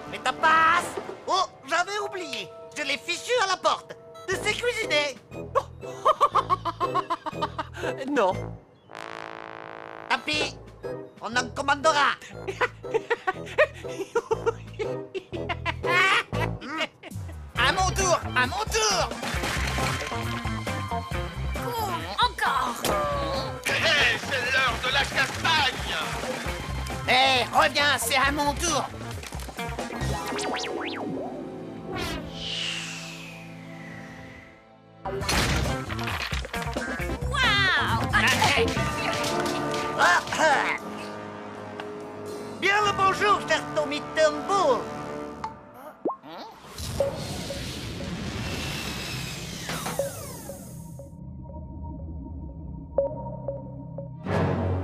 mets ta passe. Oh, j'avais oublié. Je l'ai fichu à la porte. Tu sais cuisiner? Non. Tant pis. On en commandera. À mon tour, à mon tour. Encore. Hé, c'est l'heure de la castagne! Hé, reviens, c'est à mon tour. Bien le bonjour, cher Tommy Turnbull.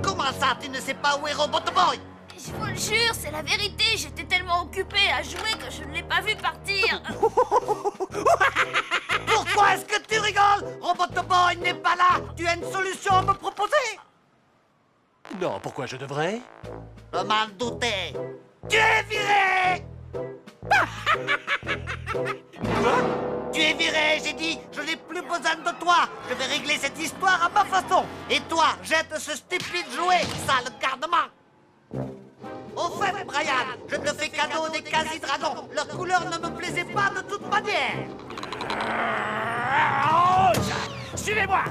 Comment ça, tu ne sais pas où est Roboto Boy? Je vous le jure, c'est la vérité. J'étais tellement occupée à jouer que je ne l'ai pas vu partir. Pourquoi est-ce que tu rigoles? Roboto Boy n'est pas là. Tu as une solution à me proposer? Non, pourquoi je devrais? Je m'en doutais. Tu es viré. Tu es viré, j'ai dit. Je n'ai plus besoin de toi. Je vais régler cette histoire à ma façon. Et toi, jette ce stupide jouet, sale garnement. Au fait, Brian, je te fais cadeau des quasi-dragons. Leur couleur ne me plaisait pas de toute manière. Suivez-moi!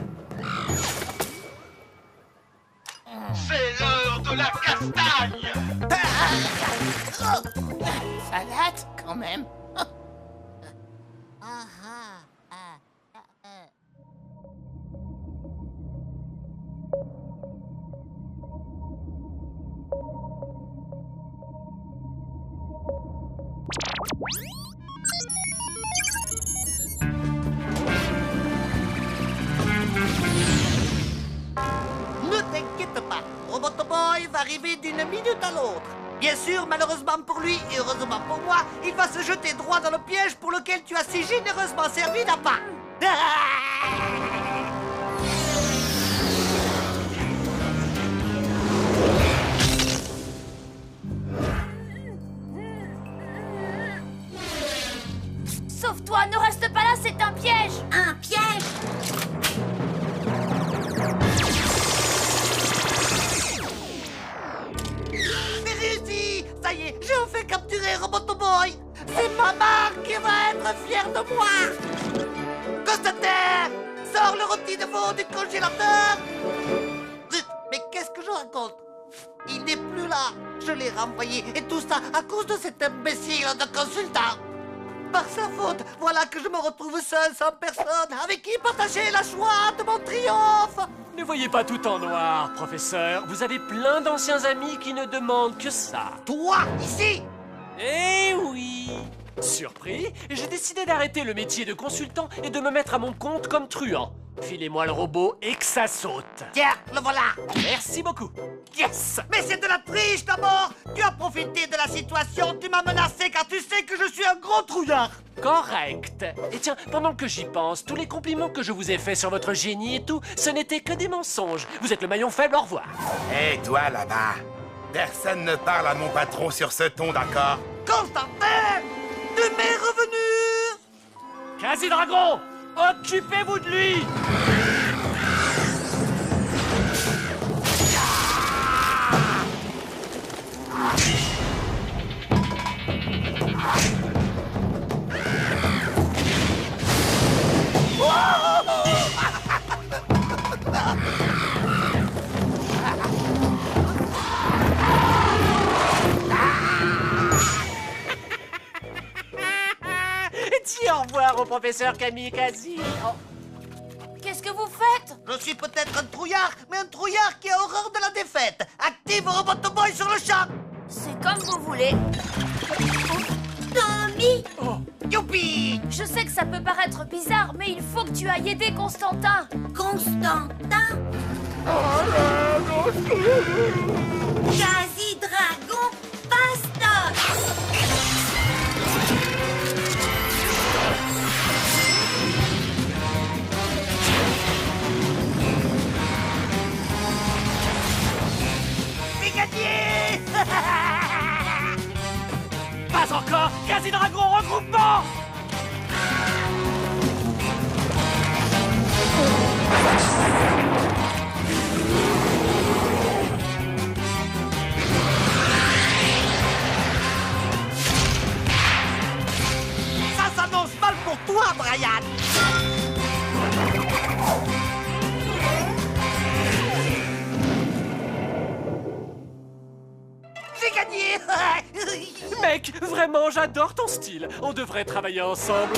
C'est l'heure de la castagne! Ça date quand même. Ne t'inquiète pas, Roboto Boy va arriver d'une minute à l'autre. Bien sûr, malheureusement pour lui et heureusement pour moi, il va se jeter droit dans le piège pour lequel tu as si généreusement servi d'appât. Sauve-toi, ne reste pas là, c'est un piège. Un piège? C'est réussi. Ça y est, j'ai enfin capturé Roboto Boy. C'est maman qui va être fière moi. Constater, sors le rôti de veau du congélateur. Zut, mais qu'est-ce que je raconte? Il n'est plus là. Je l'ai renvoyé, et tout ça à cause de cet imbécile de consultant. Par sa faute, voilà que je me retrouve seul, sans personne, avec qui partager la joie de mon triomphe. Ne voyez pas tout en noir, professeur. Vous avez plein d'anciens amis qui ne demandent que ça. Toi, ici? Eh oui! Surpris, j'ai décidé d'arrêter le métier de consultant et de me mettre à mon compte comme truand. Filez-moi le robot et que ça saute. Tiens, le voilà. Merci beaucoup. Yes! Mais c'est de la triche d'abord. Tu as profité de la situation, tu m'as menacé car tu sais que je suis un gros trouillard. Correct. Et tiens, pendant que j'y pense, tous les compliments que je vous ai faits sur votre génie et tout, ce n'étaient que des mensonges. Vous êtes le maillon faible, au revoir. Hé, toi là-bas, personne ne parle à mon patron sur ce ton, d'accord? Constantin, de mes revenus. Quasi-Dragon, occupez-vous de lui. Dis au revoir au professeur Kamikaze. Oh. Qu'est-ce que vous faites? Je suis peut-être un trouillard, mais un trouillard qui a horreur de la défaite. Active Robot Boy sur le champ. C'est comme vous voulez. Tommy! Youpi! Je sais que ça peut paraître bizarre, mais il faut que tu ailles aider Constantin. Constantin? Quasi-Dragon, Pastor! C'est gagné! Pas encore. Quasi-Dragon, regroupement. Ça s'annonce mal pour toi, Brian. J'ai gagné. Mec, vraiment, j'adore ton style. On devrait travailler ensemble.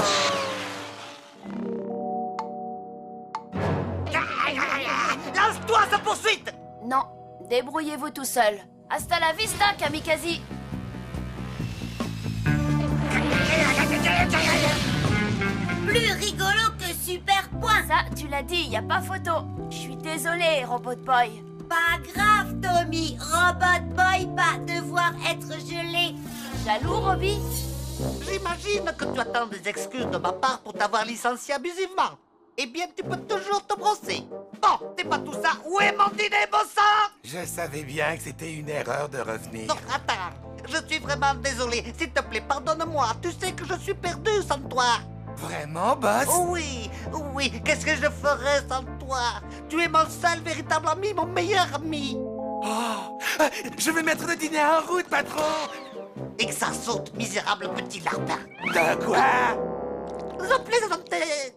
Lance-toi sa poursuite. Non, débrouillez-vous tout seul. Hasta la vista, Kamikaze. Plus rigolo que Super Point. Ça, tu l'as dit, y a pas photo. Je suis désolée, Robot Boy. Pas grave, Tommy. Robot Boy va devoir être gelé. Jaloux, Robbie? J'imagine que tu attends des excuses de ma part pour t'avoir licencié abusivement. Eh bien, tu peux toujours te brosser. Bon, c'est pas tout ça. Où est mon dîner, bon sang? Je savais bien que c'était une erreur de revenir. Non, attends. Je suis vraiment désolé. S'il te plaît, pardonne-moi. Tu sais que je suis perdu sans toi. Vraiment, boss? Oui, oui. Qu'est-ce que je ferais sans toi? Tu es mon seul véritable ami, mon meilleur ami. Oh, je vais mettre le dîner en route, patron. Et que ça saute, misérable petit lapin. De quoi? Je plaisantais.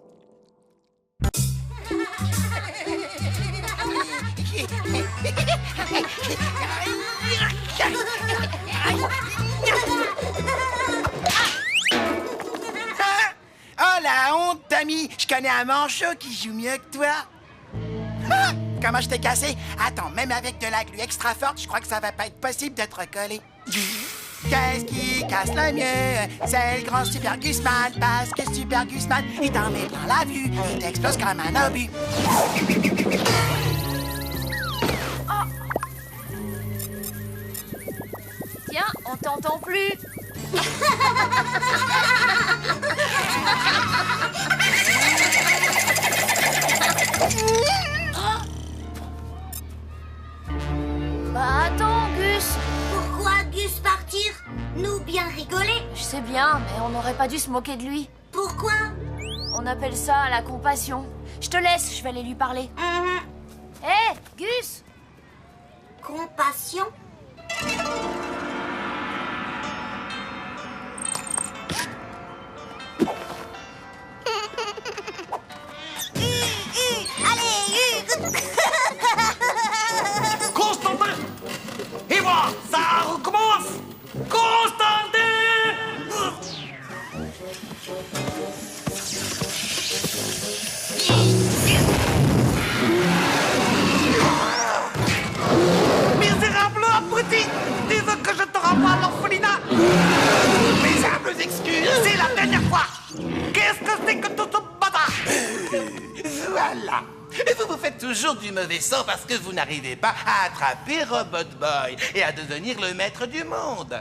Oh la honte, Tommy! Je connais un manchot qui joue mieux que toi. Ah! Comment je t'ai cassé? Attends, même avec de la glu extra forte, je crois que ça va pas être possible de te recoller. Qu'est-ce qui casse le mieux? C'est le grand Super Gusman, parce que Super Gusman, il t'en met plein la vue, il t'explose comme un obus. Tiens, on t'entend plus. Bah attends, Gus. Pourquoi Gus partir? Nous bien rigoler? Je sais bien, mais on n'aurait pas dû se moquer de lui. Pourquoi? On appelle ça la compassion. Je te laisse, je vais aller lui parler. Hé, Gus! Compassion? Voilà. Et vous vous faites toujours du mauvais sort parce que vous n'arrivez pas à attraper Robot Boy et à devenir le maître du monde.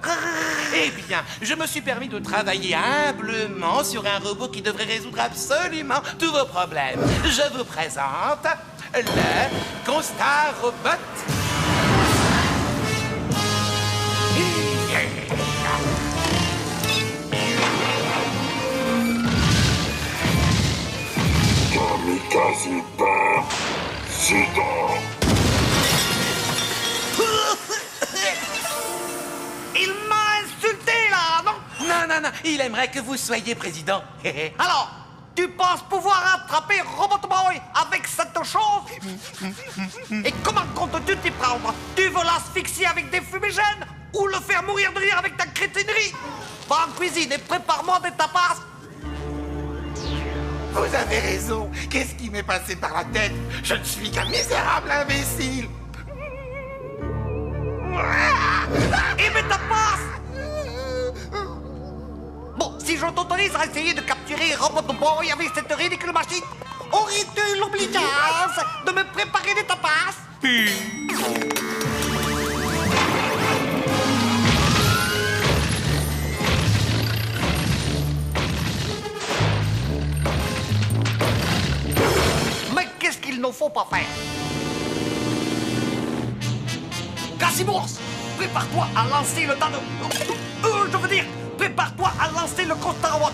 Eh bien, je me suis permis de travailler humblement sur un robot qui devrait résoudre absolument tous vos problèmes. Je vous présente le Constar Robot. Kamikaze Président. Il m'a insulté, là, non? Non, il aimerait que vous soyez président. Alors, tu penses pouvoir attraper Robot Boy avec cette chose? Et comment comptes-tu t'y prendre? Tu veux l'asphyxier avec des fumigènes? Ou le faire mourir de rire avec ta crétinerie? Va en cuisine et prépare-moi des tapas. Vous avez raison. Qu'est-ce qui m'est passé par la tête? Je ne suis qu'un misérable imbécile. Et mais tapas! Bon, si je t'autorise à essayer de capturer Robot Boy avec cette ridicule machine, aurais-tu l'obligeance de me préparer des tapas? Mais qu'est-ce qu'il ne faut pas faire? Cassimours, prépare-toi à lancer le tas de... je veux dire, prépare-toi à lancer le Constar Robot.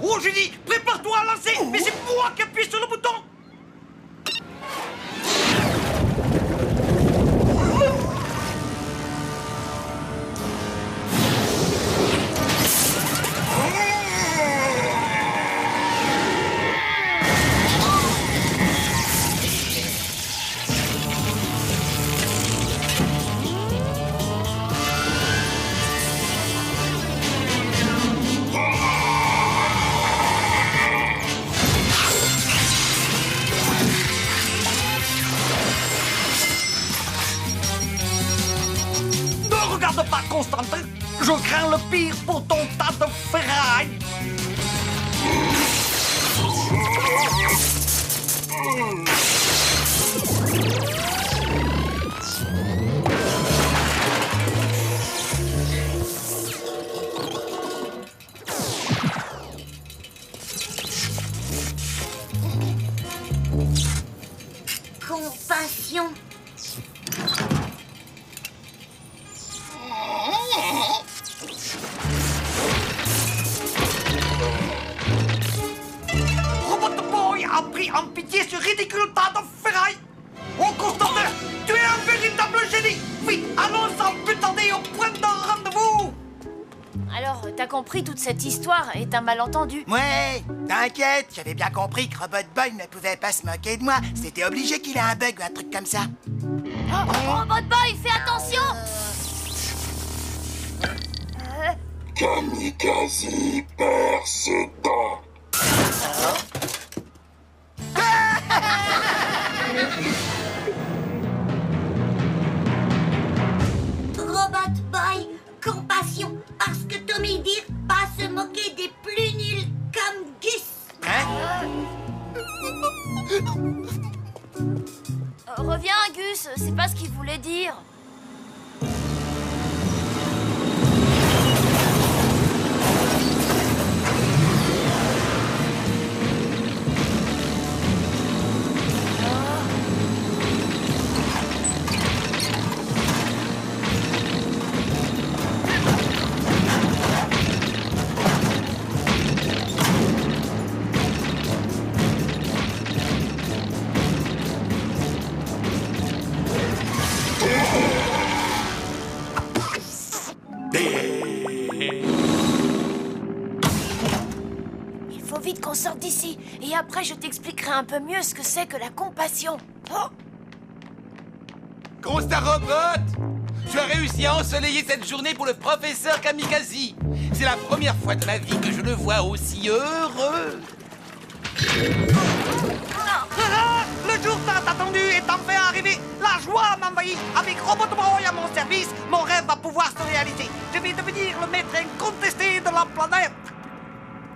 Oh, j'ai dit, prépare-toi à lancer, mais c'est moi qui appuie sur le bouton. Pas Constantin, je crains le pire pour ton tas de ferraille. Compassion. Robot Boy a pris en pitié ce ridicule tas de ferraille. Oh, Constantin, tu es un véritable génie. Vite, allons sans plus tarder au point d'un rendez-vous. Alors, t'as compris toute cette histoire est un malentendu? Ouais, t'inquiète, j'avais bien compris que Robot Boy ne pouvait pas se moquer de moi. C'était obligé qu'il ait un bug ou un truc comme ça. Robot Boy, fais attention! Kamikaze Président. Robot Boy, compassion, parce que Tommy dit pas se moquer des plus nuls comme Gus. Reviens, Gus, c'est pas ce qu'il voulait dire. Il faut vite qu'on sorte d'ici. Et après, je t'expliquerai un peu mieux ce que c'est que la compassion. Oh! Constar Robot, tu as réussi à ensoleiller cette journée pour le professeur Kamikaze. C'est la première fois de ma vie que je le vois aussi heureux. Le jour tant attendu est enfin arrivé. La joie m'envahit. Avec Robot Boy à mon service, mon rêve va pouvoir se réaliser. Je vais devenir le maître incontesté de la planète.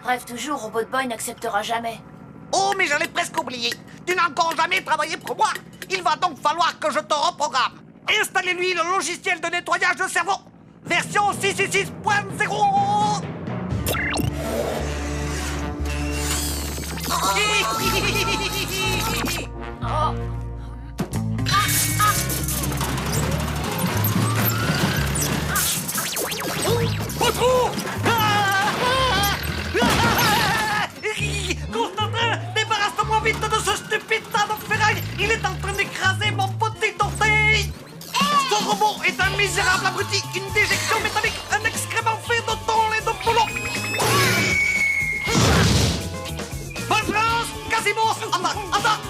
Rêve toujours, Robot Boy n'acceptera jamais. Oh, mais j'allais presque oublier. Tu n'as encore jamais travaillé pour moi. Il va donc falloir que je te reprogramme. Installez-lui le logiciel de nettoyage de cerveau. Version 666.0. Oh. Trop! Constantin, débarrasse-moi vite de ce stupide tas de ferraille. Il est en train d'écraser mon petit orteil. Ce robot est un misérable abruti, une déjection métallique, un excrément fait de thon et de boulot. Bonne chance, Casimos, attends.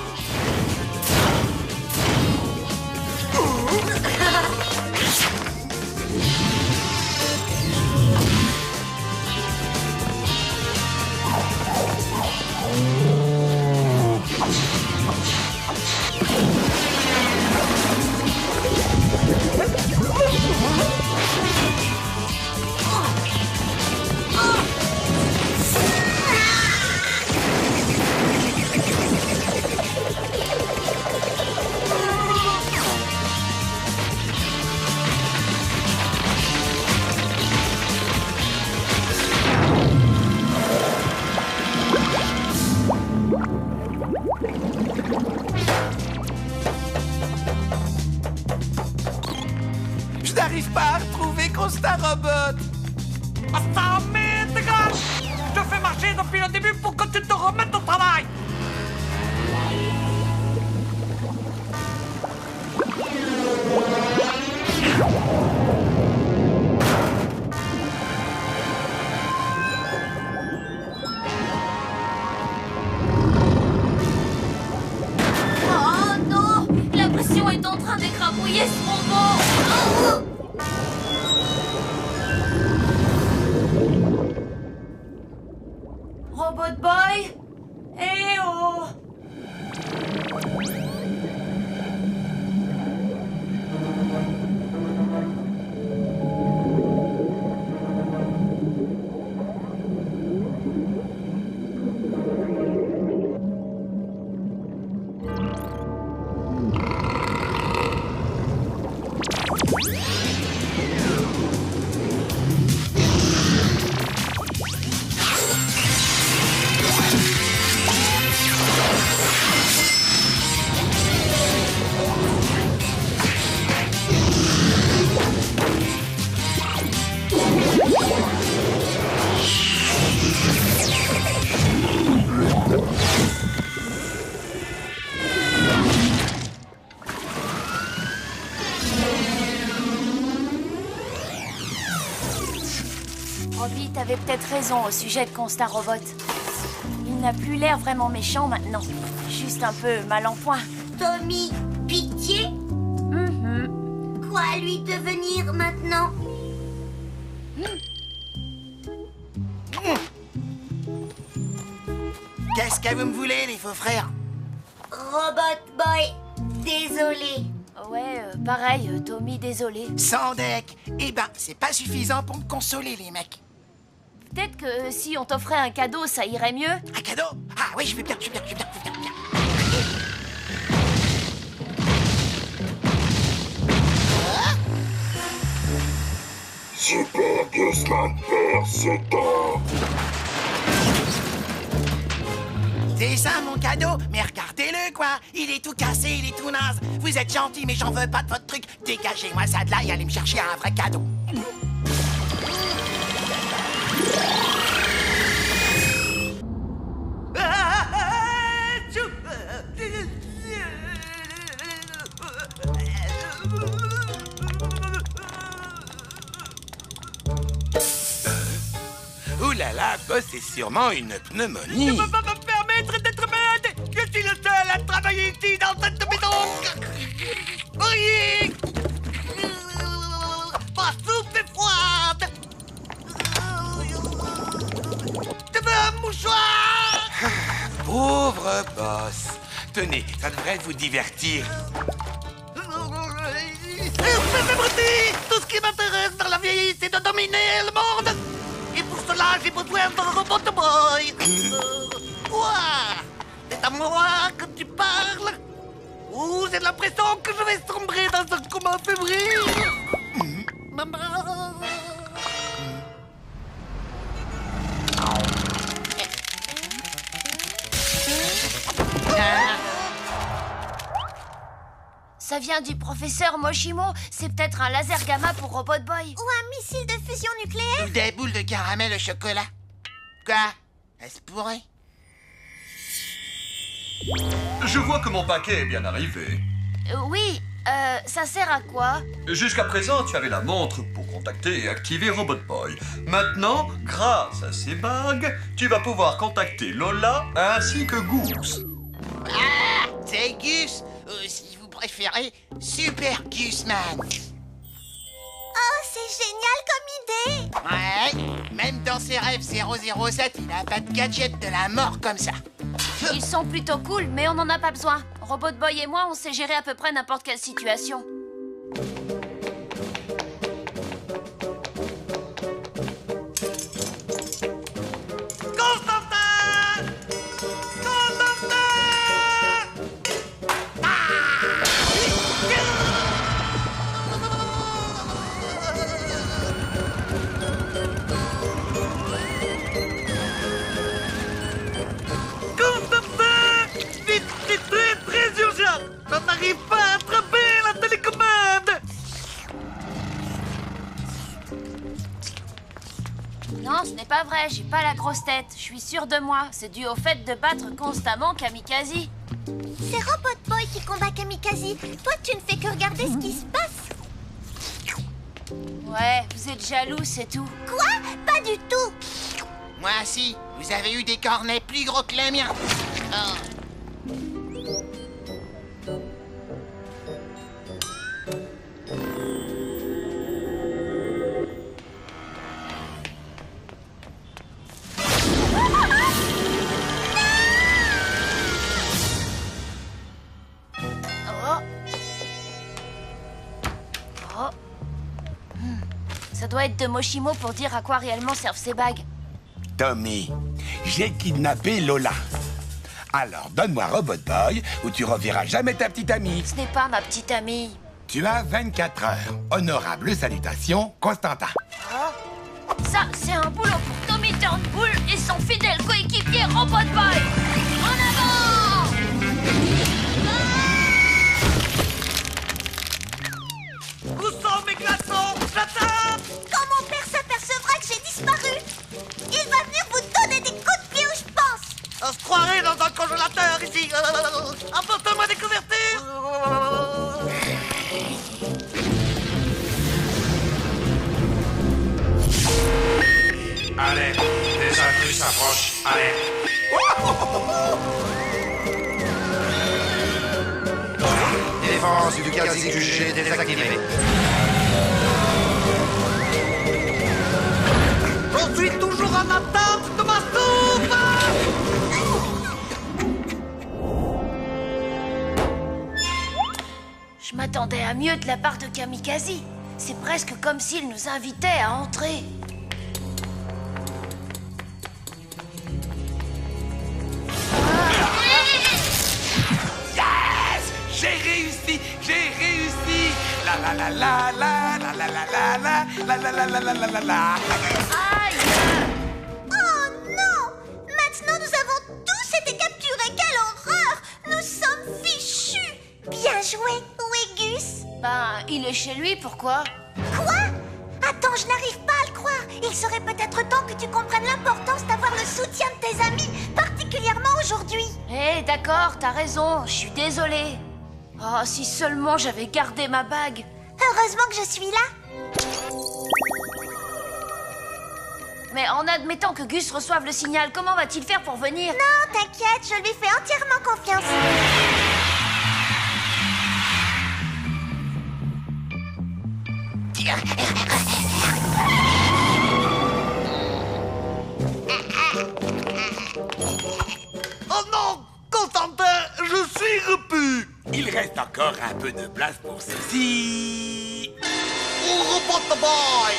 Je n'arrive pas à retrouver Constant Robot. Ça m'est dégage. Je te fais marcher depuis le début pour que tu te remettes au travail. Oh non! La pression est en train d'écrabouiller ce robot! Oh. Robot Boy? Eh oh! Robbie, t'avais peut-être raison au sujet de Constant Robot. Il n'a plus l'air vraiment méchant maintenant. Juste un peu mal en point. Tommy, pitié? Quoi lui devenir maintenant? Qu'est-ce que vous me voulez, les faux frères? Robot Boy, désolé. Ouais, pareil, Tommy, désolé. Sans deck. Eh ben, c'est pas suffisant pour me consoler, les mecs. Peut-être que si on t'offrait un cadeau, ça irait mieux. Un cadeau? Ah oui, je vais bien. Super Guzman perd ses dents. C'est ça mon cadeau, mais regardez-le quoi. Il est tout cassé, il est tout naze. Vous êtes gentil, mais j'en veux pas de votre truc. Dégagez-moi ça de là et allez me chercher un vrai cadeau. Ouh là là, boss, c'est sûrement une pneumonie. Tu peux pas me permettre d'être malade. Je suis le seul à travailler ici dans cette maison. Oui. Ma soupe est froide. Tu veux un mouchoir? Pauvre boss. Tenez, ça devrait vous divertir. Tout ce qui m'intéresse dans la vie, c'est de dominer le monde. Et pour cela, j'ai besoin d'un robot boy. Quoi? C'est à moi que tu parles? Ou j'ai l'impression que je vais sombrer dans un coma fébrile? Maman. Ça vient du professeur Moshimo. C'est peut-être un laser gamma pour Robot Boy. Ou un missile de fusion nucléaire. Ou des boules de caramel au chocolat. Quoi? Est-ce pourrait? Je vois que mon paquet est bien arrivé. Oui, ça sert à quoi? Jusqu'à présent, tu avais la montre pour contacter et activer Robot Boy. Maintenant, grâce à ces bagues, tu vas pouvoir contacter Lola ainsi que Goose. Ah, c'est Gus. Si vous préférez, Super Gusman. Oh, c'est génial comme idée. Ouais, même dans ses rêves 007, il a pas de gadget de la mort comme ça. Ils sont plutôt cool, mais on n'en a pas besoin. Robot Boy et moi, on sait gérer à peu près n'importe quelle situation. On n'arrive pas à attraper la télécommande. Non, ce n'est pas vrai, j'ai pas la grosse tête. Je suis sûre de moi. C'est dû au fait de battre constamment Kamikaze. C'est Robot Boy qui combat Kamikaze. Toi, tu ne fais que regarder ce qui se passe. Ouais, vous êtes jaloux, c'est tout. Quoi? Pas du tout. Moi, si, vous avez eu des cornets plus gros que les miens. Oh. Ça doit être de Moshimo pour dire à quoi réellement servent ces bagues. Tommy, j'ai kidnappé Lola. Alors, donne-moi Robot Boy ou tu reverras jamais ta petite amie. Ce n'est pas ma petite amie. Tu as 24 heures. Honorable salutation, Constantin. Ça, c'est un boulot pour Tommy Turnbull et son fidèle coéquipier Robot Boy. En avant! Où sont mes glaçons? J'attends! Quand mon père s'apercevra que j'ai disparu, il va venir vous donner des coups de pied où je pense. On se croirait dans un congélateur ici. Apporte-moi des couvertures. Allez, des intrus s'approchent. Allez. Défense du quasi QG désactivée. Je suis toujours en attente de ma soupe. Je m'attendais à mieux de la part de Kamikaze. C'est presque comme s'il nous invitait à entrer. Yes! J'ai réussi! J'ai réussi! La la la la la la la la la la la la la la la la la. Aïe! Oh non! Maintenant, nous avons tous été capturés. Quelle horreur! Nous sommes fichus. Bien joué. Où est Gus? Ben, il est chez lui, pourquoi? Quoi? Attends, je n'arrive pas à le croire. Il serait peut-être temps que tu comprennes l'importance d'avoir le soutien de tes amis, particulièrement aujourd'hui. Eh, d'accord, t'as raison, je suis désolée. Oh, si seulement j'avais gardé ma bague. Heureusement que je suis là. Mais en admettant que Gus reçoive le signal, comment va-t-il faire pour venir? Non, t'inquiète, je lui fais entièrement confiance. Oh non! Constantin, je suis repu. Il reste encore un peu de place pour ceci. Robot Boy.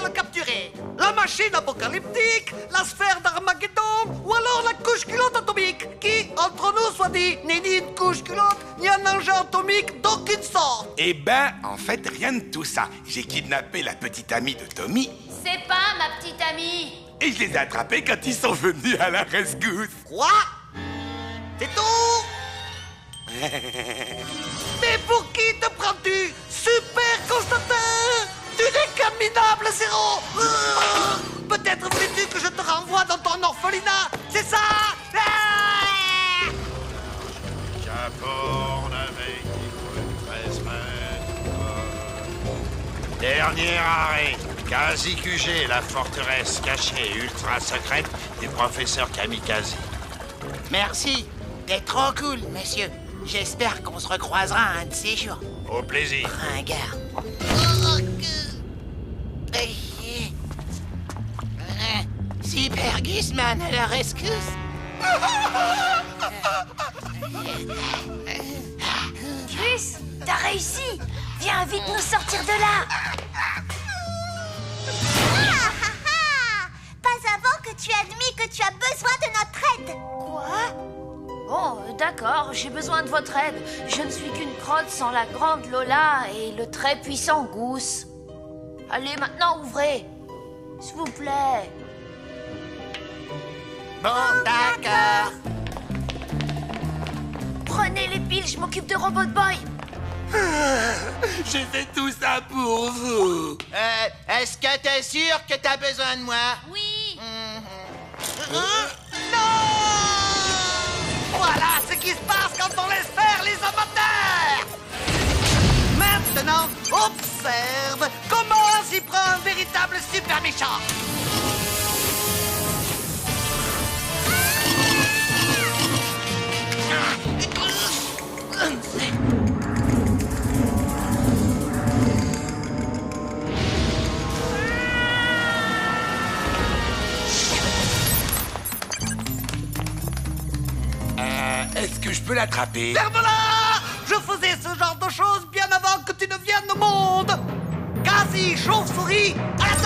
le capturer. La machine apocalyptique, la sphère d'Armageddon, ou alors la couche culotte atomique, qui, entre nous soit dit, n'est ni une couche culotte, ni un engin atomique d'aucune sorte. Eh ben, en fait, rien de tout ça. J'ai kidnappé la petite amie de Tommy C'est pas ma petite amie. et je les ai attrapés quand ils sont venus à la rescousse. Quoi? C'est tout? Mais pour qui te prends-tu? Super Constantin! Tu n'es qu'un minable zéro! Peut-être voulais-tu que je te renvoie dans ton orphelinat? C'est ça? Caporne avec 13 mètres. Dernier arrêt. Kazi QG, la forteresse cachée et ultra secrète du professeur Kamikaze. Merci. T'es trop cool, monsieur. J'espère qu'on se recroisera un de ces jours. Au plaisir. Ringard. Super Guzman à la rescousse. Gus, t'as réussi. Viens vite nous sortir de là. Pas avant que tu admis que tu as besoin de notre aide. Quoi? Bon, d'accord, j'ai besoin de votre aide. Je ne suis qu'une crotte sans la grande Lola et le très puissant Goose. Allez, maintenant, ouvrez. S'il vous plaît. Bon, d'accord. Prenez les piles, je m'occupe de Robot Boy. J'ai fait tout ça pour vous. Est-ce que t'es sûr que t'as besoin de moi? Oui. Voilà ce qui se passe quand on laisse faire les amateurs! Maintenant, observe comment s'y prend un véritable super méchant! Est-ce que je peux l'attraper? Ferme-la! Je faisais ce genre de choses bien avant que tu ne viennes au monde! Quasi chauve-souris, à l'attaque!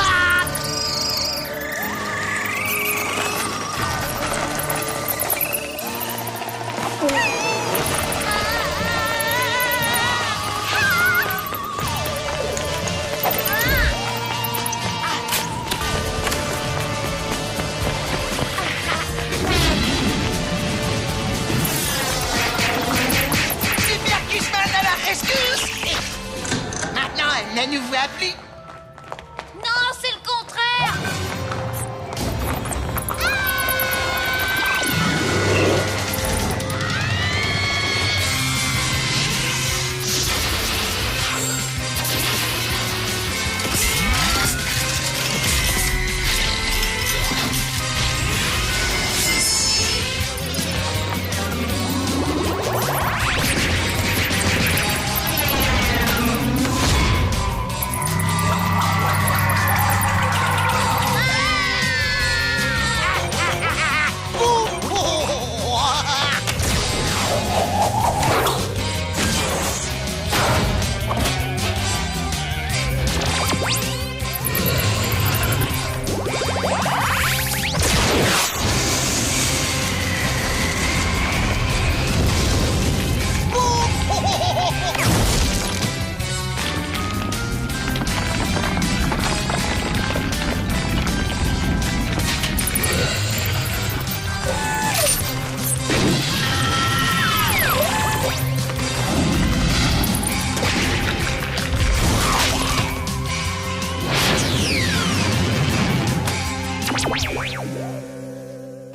Maintenant, elle ne nous voit plus. Non, c'est le contraire.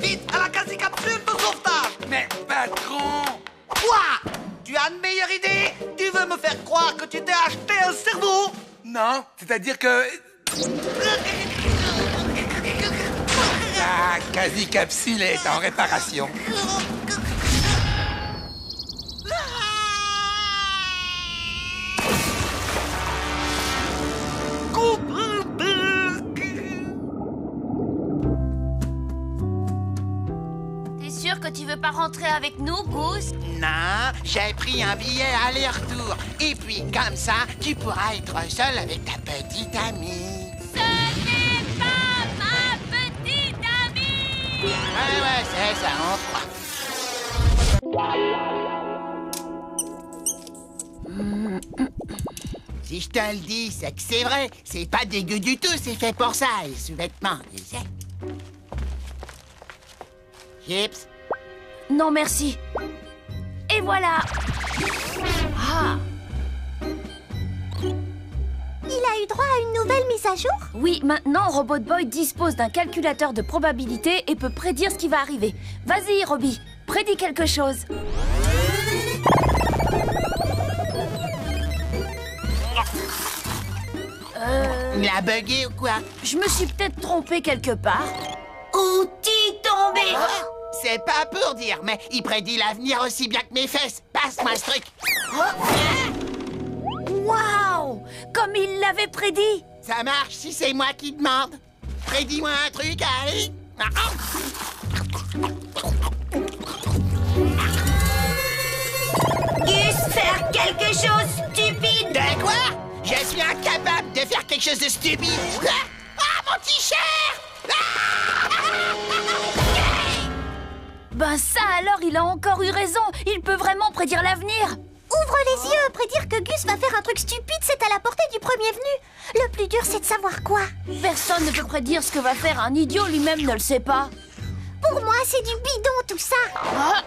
Vite, à la quasi-capsule de sauvetage! Mais patron! Quoi? Tu as une meilleure idée? Tu veux me faire croire que tu t'es acheté un cerveau? Non, c'est-à-dire que... La quasi-capsule est en réparation. T'es sûr que tu veux pas rentrer avec nous, Goose? Non, j'ai pris un billet aller-retour. Et puis, comme ça, tu pourras être seul avec ta petite amie. Seul Ouais, c'est ça, on croit. Si je te le dis, c'est que c'est vrai. C'est pas dégueu du tout, c'est fait pour ça, les sous-vêtements, tu sais. Chips? Non, merci. Et voilà. Ah. Il a eu droit à une nouvelle mise à jour? Oui, maintenant, Robot Boy dispose d'un calculateur de probabilité et peut prédire ce qui va arriver. Vas-y, Robbie, prédis quelque chose. Il a bugué ou quoi? Je me suis peut-être trompée quelque part. Où t'y tombé? C'est pas pour dire, mais il prédit l'avenir aussi bien que mes fesses. Passe-moi ce truc. Waouh! Comme il l'avait prédit! Ça marche si c'est moi qui demande. Prédis-moi un truc, allez. Gus, faire quelque chose stupide! De quoi? Je suis incapable de faire quelque chose de stupide. Ah, mon t-shirt! Ben ça alors, il a encore eu raison. Il peut vraiment prédire l'avenir. Ouvre les yeux, prédire que Gus va faire un truc stupide, c'est à la portée du premier venu. Le plus dur, c'est de savoir quoi. Personne ne peut prédire ce que va faire un idiot, lui-même ne le sait pas. Pour moi, c'est du bidon tout ça. Ah.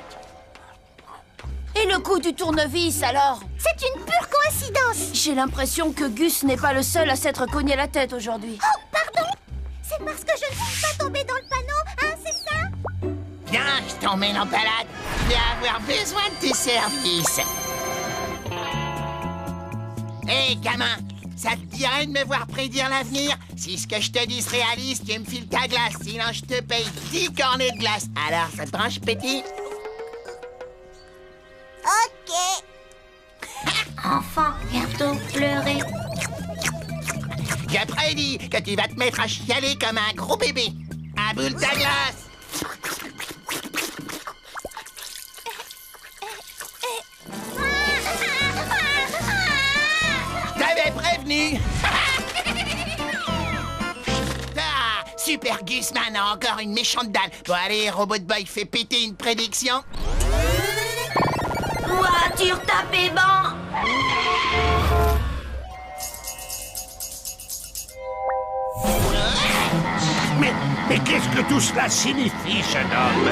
Et le coup du tournevis alors? C'est une pure coïncidence. J'ai l'impression que Gus n'est pas le seul à s'être cogné la tête aujourd'hui. Oh, pardon? C'est parce que je ne suis pas tombée dans le panneau, hein, c'est ça? Viens, je t'emmène en balade. Je vais avoir besoin de tes services. Hé, gamin, ça te dirait de me voir prédire l'avenir? Si ce que je te dis se réalise, tu me files ta glace. Sinon, je te paye 10 cornets de glace. Alors, ça te branche, petit? Ok. Enfant, bientôt pleurer. Je prédis que tu vas te mettre à chialer comme un gros bébé. Aboule ta glace. Je t'avais prévenu. Ah, Super Gusman a encore une méchante dalle. Bon, allez, Robot Boy, fais péter une prédiction. Voiture tapée banc. Mais qu'est-ce que tout cela signifie, jeune homme?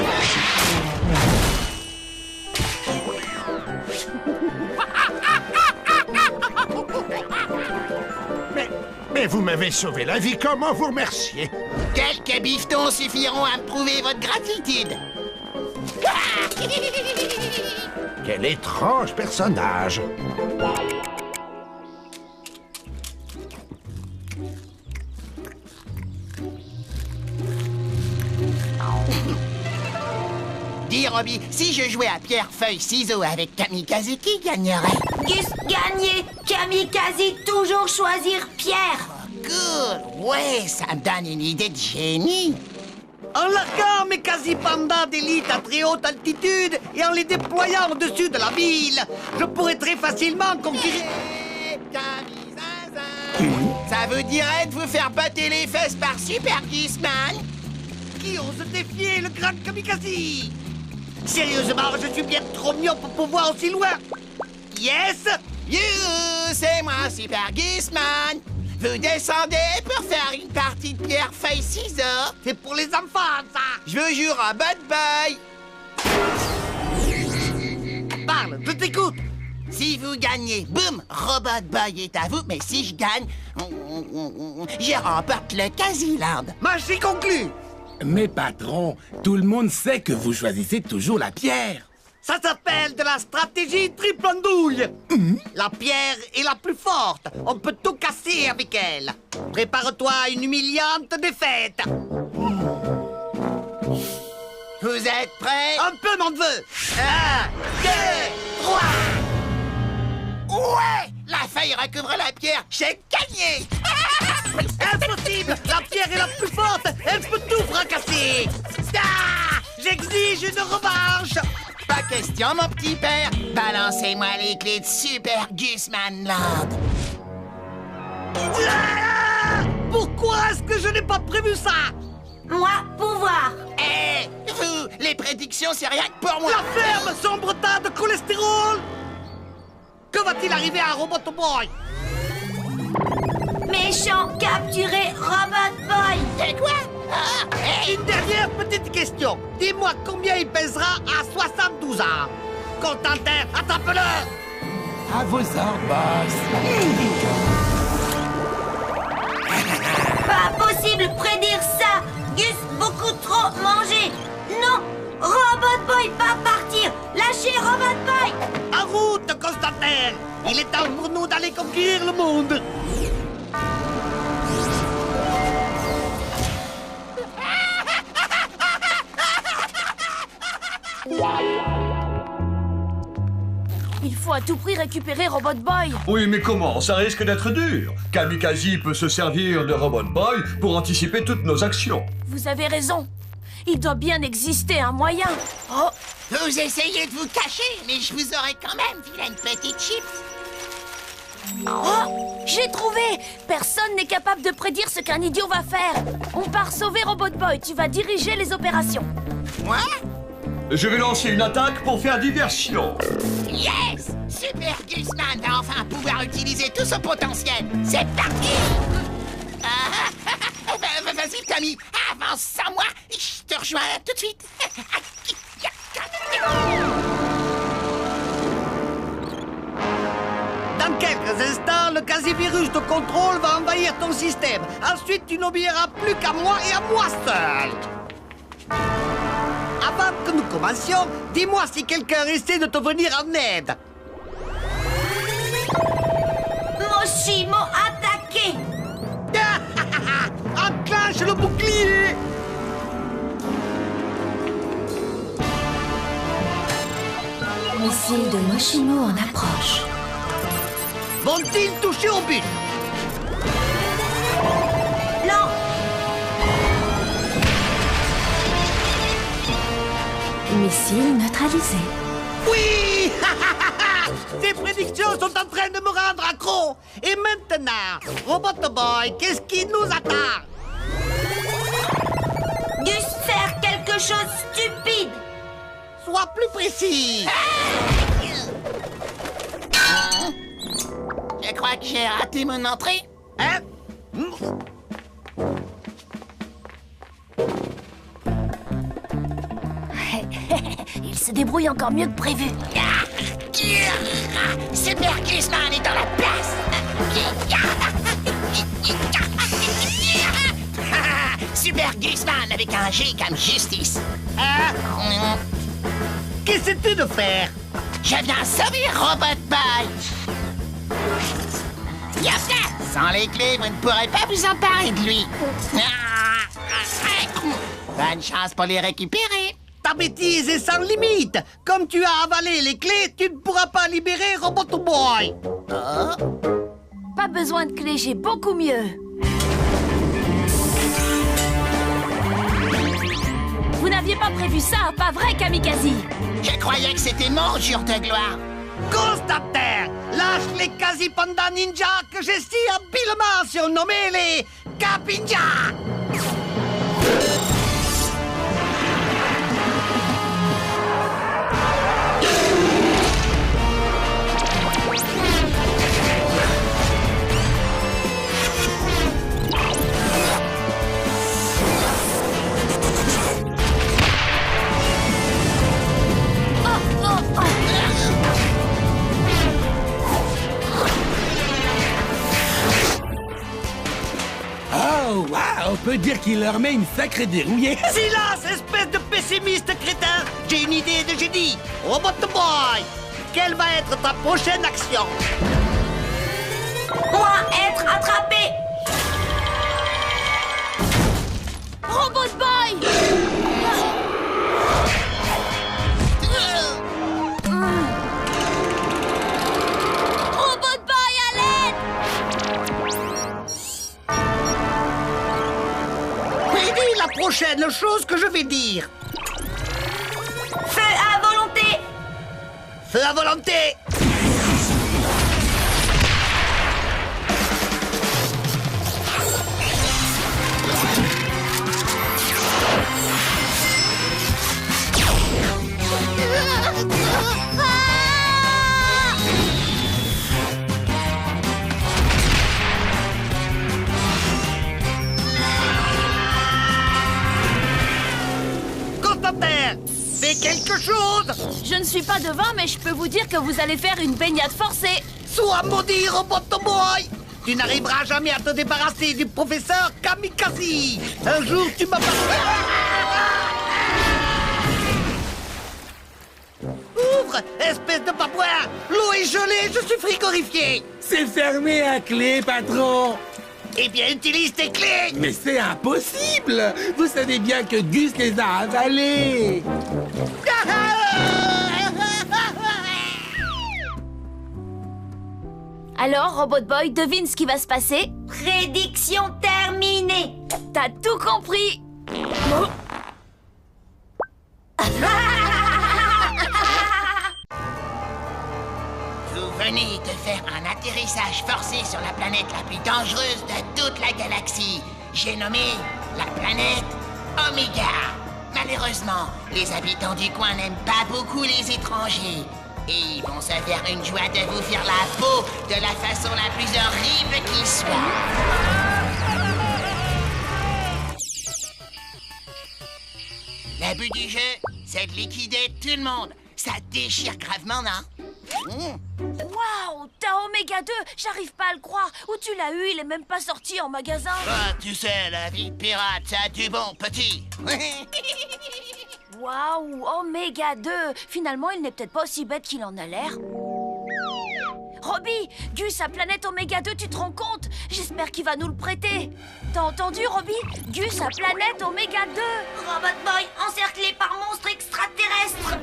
Mais vous m'avez sauvé la vie, comment vous remercier? Quelques bifetons suffiront à me prouver votre gratitude. Quel étrange personnage! Dis, Robbie, si je jouais à pierre, feuille, ciseaux avec Kamikaze, qui gagnerait? Gus, gagner. Kamikaze, toujours choisir Pierre. Good, ouais, ça me donne une idée de génie. En larguant mes quasi-pandas d'élite à très haute altitude et en les déployant au-dessus de la ville, je pourrais très facilement conquérir... Ça vous dirait de vous faire botter les fesses par Super Gusman? Qui ose défier le grand Kamikaze? Sérieusement, je suis bien trop mignon pour pouvoir aussi loin. Yes! You, c'est moi, Super Gusman. Vous descendez pour faire une partie de pierre, feuille, ciseaux. C'est pour les enfants, ça. Je veux jouer Robot Boy. Parle, je t'écoute. Si vous gagnez, boum, Robot Boy est à vous. Mais si je gagne, je remporte le Casiland. Marché conclu. Mais patron, tout le monde sait que vous choisissez toujours la pierre. Ça s'appelle de la stratégie triple andouille. La pierre est la plus forte. On peut tout casser avec elle. Prépare-toi à une humiliante défaite. Vous êtes prêts? Un peu, mon neveu. 1, 2, 3. Ouais! La feuille recouvre la pierre. J'ai gagné! Impossible! La pierre est la plus forte. Elle peut tout fracasser. Ah! J'exige une revanche. Pas question, mon petit père. Balancez-moi les clés de Super Gusman Land. Ah! Pourquoi est-ce que je n'ai pas prévu ça? Moi, pouvoir. Eh, vous, les prédictions, c'est rien que pour moi. La ferme, sombre tas de cholestérol. Que va-t-il arriver à Robot Boy? Méchant, capturé, Robot Boy. C'est quoi? Une dernière petite question. Dis-moi combien il pèsera à 72 ans. Constantin, attrape-le. À vos ordres, boss. Pas possible de prédire ça. Gus, beaucoup trop mangé. Non, Robot Boy va partir. Lâchez Robot Boy. En route, Constantin. Il est temps pour nous d'aller conquérir le monde. Il faut à tout prix récupérer Robot Boy. Oui, mais comment? Ça risque d'être dur. Kamikaze peut se servir de Robot Boy pour anticiper toutes nos actions. Vous avez raison. Il doit bien exister un moyen. Oh, Vous essayez de vous cacher, mais je vous aurais quand même filé une petite chips. oh, j'ai trouvé. Personne n'est capable de prédire ce qu'un idiot va faire. On part sauver Robot Boy. Tu vas diriger les opérations. Moi? Je vais lancer une attaque pour faire diversion. Yes! Super Gusman va enfin pouvoir utiliser tout son potentiel. C'est parti! Vas-y, Tommy, avance sans moi. Je te rejoins tout de suite. Dans quelques instants, le quasi-virus de contrôle va envahir ton système. Ensuite, tu n'obéiras plus qu'à moi et à moi seul. Avant que nous commencions, dis-moi si quelqu'un essaie de te venir en aide. Moshimo attaqué. Enclenche le bouclier. Missile de Moshimo en approche. Vont-ils toucher au but? Non. Missile neutralisé. Oui. Tes prédictions sont en train de me rendre accro. Et maintenant, Robot Boy, qu'est-ce qui nous attend? Gus, faire quelque chose de stupide. Sois plus précis. Je crois que j'ai raté mon entrée. Hein? Il se débrouille encore mieux que prévu. Super Gusman est dans la place. Super Gusman avec un G comme justice. Qu'essaies-tu de faire? Je viens sauver Robot Boy. Yasna, sans les clés, vous ne pourrez pas vous emparer de lui. Bonne chance pour les récupérer. Ta bêtise est sans limite. Comme tu as avalé les clés, tu ne pourras pas libérer Robot Boy. Pas besoin de clé, j'ai beaucoup mieux. Vous n'aviez pas prévu ça, pas vrai, Kamikaze? Je croyais que c'était mon jour de gloire. Constantin, lâche les quasi-pandas ninja que j'ai si habilement surnommés les Capinja. Oh, wow, on peut dire qu'il leur met une sacrée dérouillée. Silence, espèce de pessimiste crétin. J'ai une idée de génie. Robot Boy, quelle va être ta prochaine action? Moi, être attrapé. Robot Boy! Robot Boy, à l'aide! Prédis la prochaine chose que je vais dire. Feu à volonté. Feu à volonté. baignade. Je ne suis pas devin, mais je peux vous dire que vous allez faire une baignade forcée. Sois maudit, Robotoboy. Tu n'arriveras jamais à te débarrasser du professeur Kamikaze. Un jour, tu m'appelleras. Ouvre, espèce de babouin. L'eau est gelée, je suis frigorifié. C'est fermé à clé, patron. Eh bien, utilise tes clés. Mais c'est impossible. Vous savez bien que Gus les a avalés. Alors, Robot Boy, devine ce qui va se passer. Prédiction terminée. T'as tout compris. Vous venez de faire un atterrissage forcé sur la planète la plus dangereuse de toute la galaxie. J'ai nommé la planète Omega. Malheureusement, les habitants du coin n'aiment pas beaucoup les étrangers. Et ils vont se faire une joie de vous faire la peau de la façon la plus horrible qui soit. Le but du jeu, c'est de liquider tout le monde. Ça déchire gravement, non? Waouh, t'as Oméga 2, j'arrive pas à le croire. Où tu l'as eu? Il est même pas sorti en magasin. Ah, tu sais, la vie de pirate, ça a du bon, petit. Waouh, Oméga 2. Finalement, il n'est peut-être pas aussi bête qu'il en a l'air. Robbie, Gus a planète Oméga 2, tu te rends compte? J'espère qu'il va nous le prêter. T'as entendu, Robbie? Gus a planète Oméga 2. Robot Boy encerclé par monstres extraterrestres.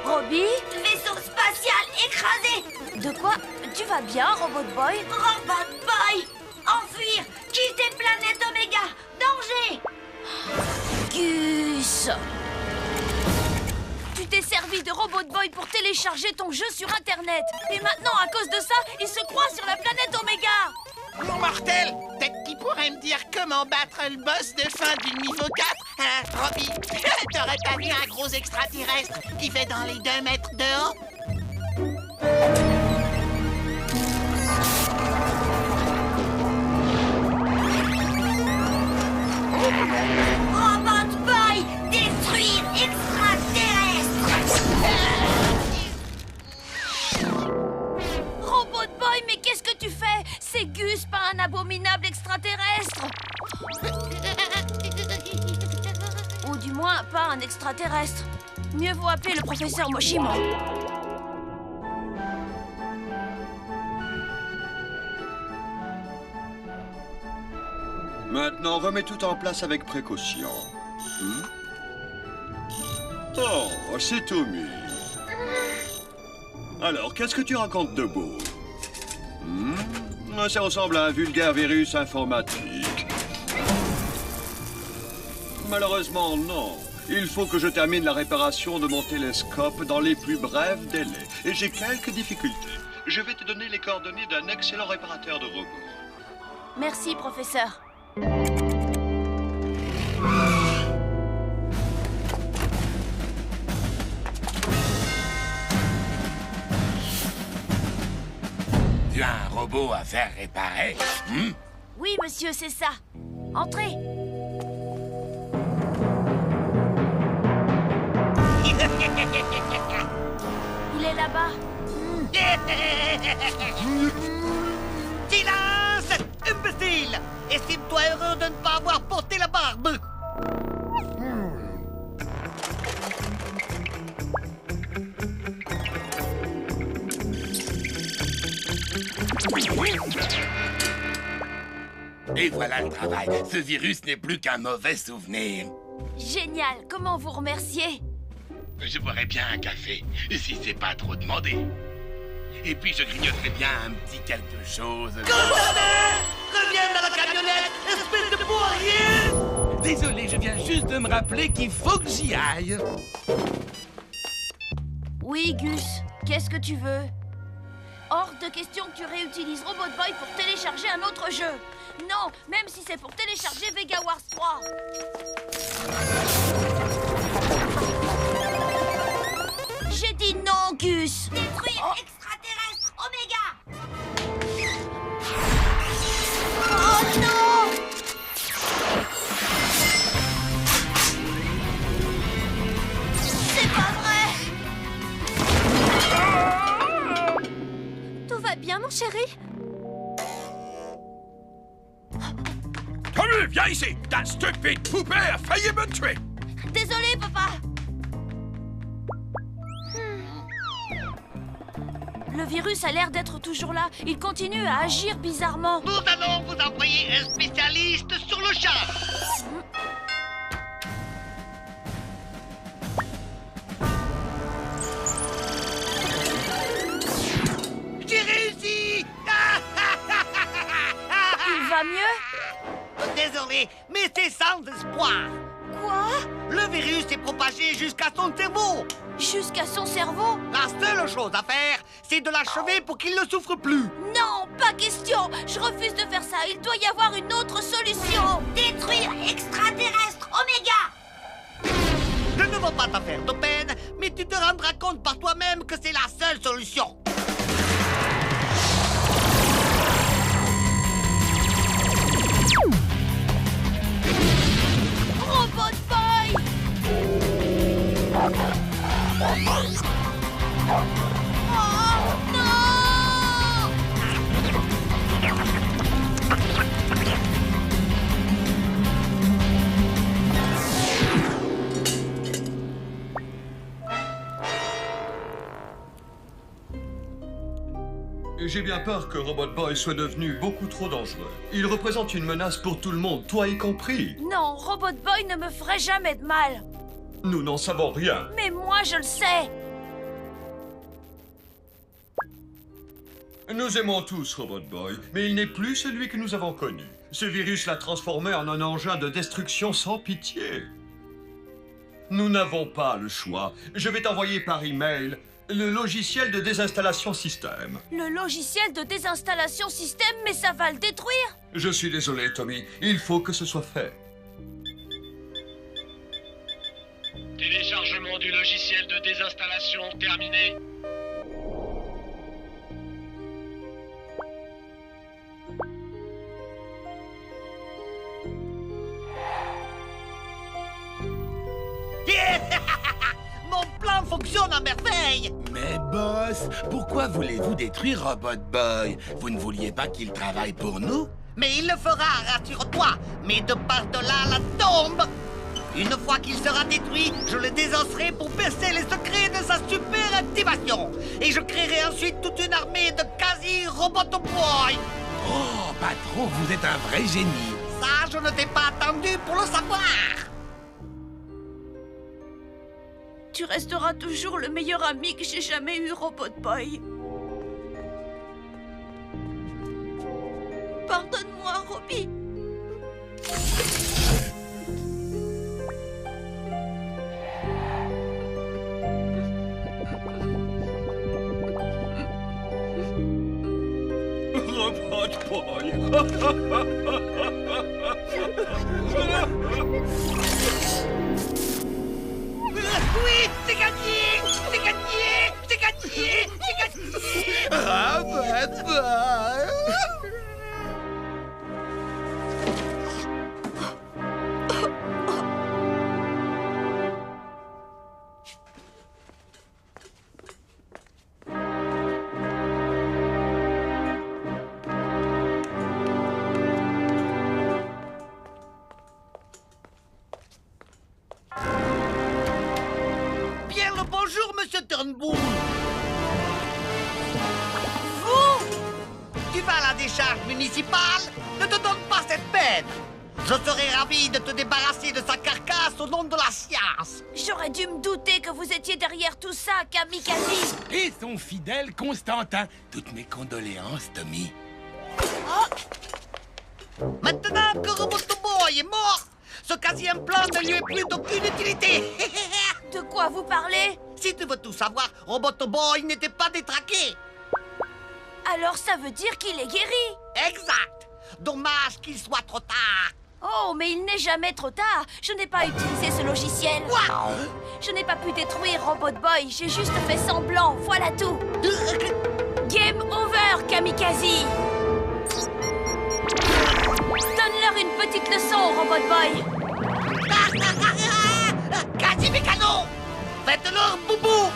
Robbie? Vaisseau spatial écrasé. De quoi? Tu vas bien, Robot Boy? Robot Boy, enfuir, quitter planète Oméga, danger. Gus! Tu t'es servi de Robot Boy pour télécharger ton jeu sur Internet. Et maintenant, à cause de ça, il se croit sur la planète Oméga. Mon mortel, peut-être qu'il pourrait me dire comment battre le boss de fin du niveau 4, hein, Robbie? T'aurais pas vu un gros extraterrestre qui fait dans les 2 mètres de haut? Robot Boy, détruire extraterrestre. Robot Boy, mais qu'est-ce que tu fais? C'est Gus, pas un abominable extraterrestre. Ou du moins, pas un extraterrestre. Mieux vaut appeler le professeur Moshimo. Maintenant, remets tout en place avec précaution. Oh, c'est Tommy. Alors, qu'est-ce que tu racontes de beau? Ça ressemble à un vulgaire virus informatique. Malheureusement, non. Il faut que je termine la réparation de mon télescope dans les plus brefs délais. Et j'ai quelques difficultés. Je vais te donner les coordonnées d'un excellent réparateur de robots. Merci, professeur. Tu as un robot à faire réparer? Oui, monsieur, c'est ça. Entrez. Il est là-bas. Silence, imbécile! Estime-toi heureux de ne pas avoir porté la barbe. Et voilà le travail. Ce virus n'est plus qu'un mauvais souvenir. Génial. Comment vous remercier? Je boirais bien un café, si c'est pas trop demandé. Et puis je grignoterais bien un petit quelque chose. Reviens dans la camionnette, espèce de pourrier! Désolé, je viens juste de me rappeler qu'il faut que j'y aille. Oui, Gus. Qu'est-ce que tu veux? Hors de question que tu réutilises Robot Boy pour télécharger un autre jeu. Non, même si c'est pour télécharger Vega Wars 3. J'ai dit non, Gus. Détruire extraterrestre Oméga. Oh non! C'est pas vrai! mon chéri? Tommy, viens ici! Ta stupide poupée a failli me tuer! Désolé, papa. Le virus a l'air d'être toujours là. Il continue à agir bizarrement. Nous allons vous envoyer un spécialiste sur le champ. J'ai réussi! Il va mieux? Désolé, mais c'est sans espoir. Quoi? Le virus s'est propagé jusqu'à son cerveau. Jusqu'à son cerveau? La seule chose à faire, c'est de l'achever pour qu'il ne souffre plus. Non, pas question. Je refuse de faire ça. Il doit y avoir une autre solution. Détruire extraterrestre Oméga! Je ne veux pas te faire de peine, mais tu te rendras compte par toi-même que c'est la seule solution. Robot Boy! Oh non! J'ai bien peur que Robot Boy soit devenu beaucoup trop dangereux. Il représente une menace pour tout le monde, toi y compris. Non, Robot Boy ne me ferait jamais de mal. Nous n'en savons rien. Mais moi, je le sais. Nous aimons tous Robot Boy, mais il n'est plus celui que nous avons connu. Ce virus l'a transformé en un engin de destruction sans pitié. Nous n'avons pas le choix. Je vais t'envoyer par email le logiciel de désinstallation système. Le logiciel de désinstallation système, mais ça va le détruire. Je suis désolé, Tommy. Il faut que ce soit fait. Téléchargement du logiciel de désinstallation terminé. Mon plan fonctionne à merveille. Mais boss, pourquoi voulez-vous détruire Robot Boy? Vous ne vouliez pas qu'il travaille pour nous? Mais il le fera, rassure-toi. Mais de par-delà la tombe. Une fois qu'il sera détruit, je le désosserai pour percer les secrets de sa super activation. Et je créerai ensuite toute une armée de quasi-Robot Boy. Oh, patron, vous êtes un vrai génie. Ça, je ne t'ai pas attendu pour le savoir. Tu resteras toujours le meilleur ami que j'ai jamais eu, Robot Boy. Pardonne-moi, Robbie. Robot Boy. Oui, c'est gagné! C'est gagné! C'est gagné! C'est gagné! Robot Boy! Bonjour, monsieur Turnbull. Vous? Tu vas à la décharge municipale? Ne te donne pas cette peine. Je serais ravi de te débarrasser de sa carcasse au nom de la science. J'aurais dû me douter que vous étiez derrière tout ça, Kamikaze. Et son fidèle Constantin. Toutes mes condoléances, Tommy. Oh. Maintenant que Robot Boy est mort, ce quasi-implant ne lui est plus d'aucune utilité. De quoi vous parlez? Si tu veux tout savoir, Robot Boy n'était pas détraqué. Alors ça veut dire qu'il est guéri? Exact. Dommage qu'il soit trop tard. Oh, mais il n'est jamais trop tard. Je n'ai pas utilisé ce logiciel. Quoi? Je n'ai pas pu détruire Robot Boy. J'ai juste fait semblant. Voilà tout. Game over, Kamikaze. Donne-leur une petite leçon, Robot Boy. Quasi mécano. Faites-leur boubou.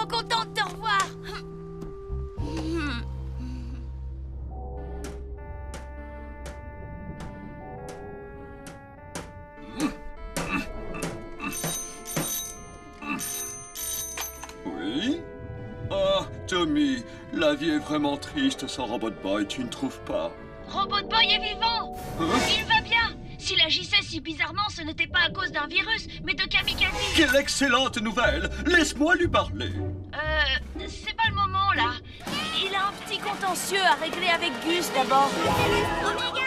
trop contente de te revoir. Oui? Ah, Tommy, la vie est vraiment triste sans Robot Boy, tu ne trouves pas? Robot Boy est vivant. Hein? Il va bien. S'il agissait si bizarrement, ce n'était pas à cause d'un virus, mais de kamikaze. Quelle excellente nouvelle! Laisse-moi lui parler. C'est pas le moment, là. Il a un petit contentieux à régler avec Gus, d'abord. Omega!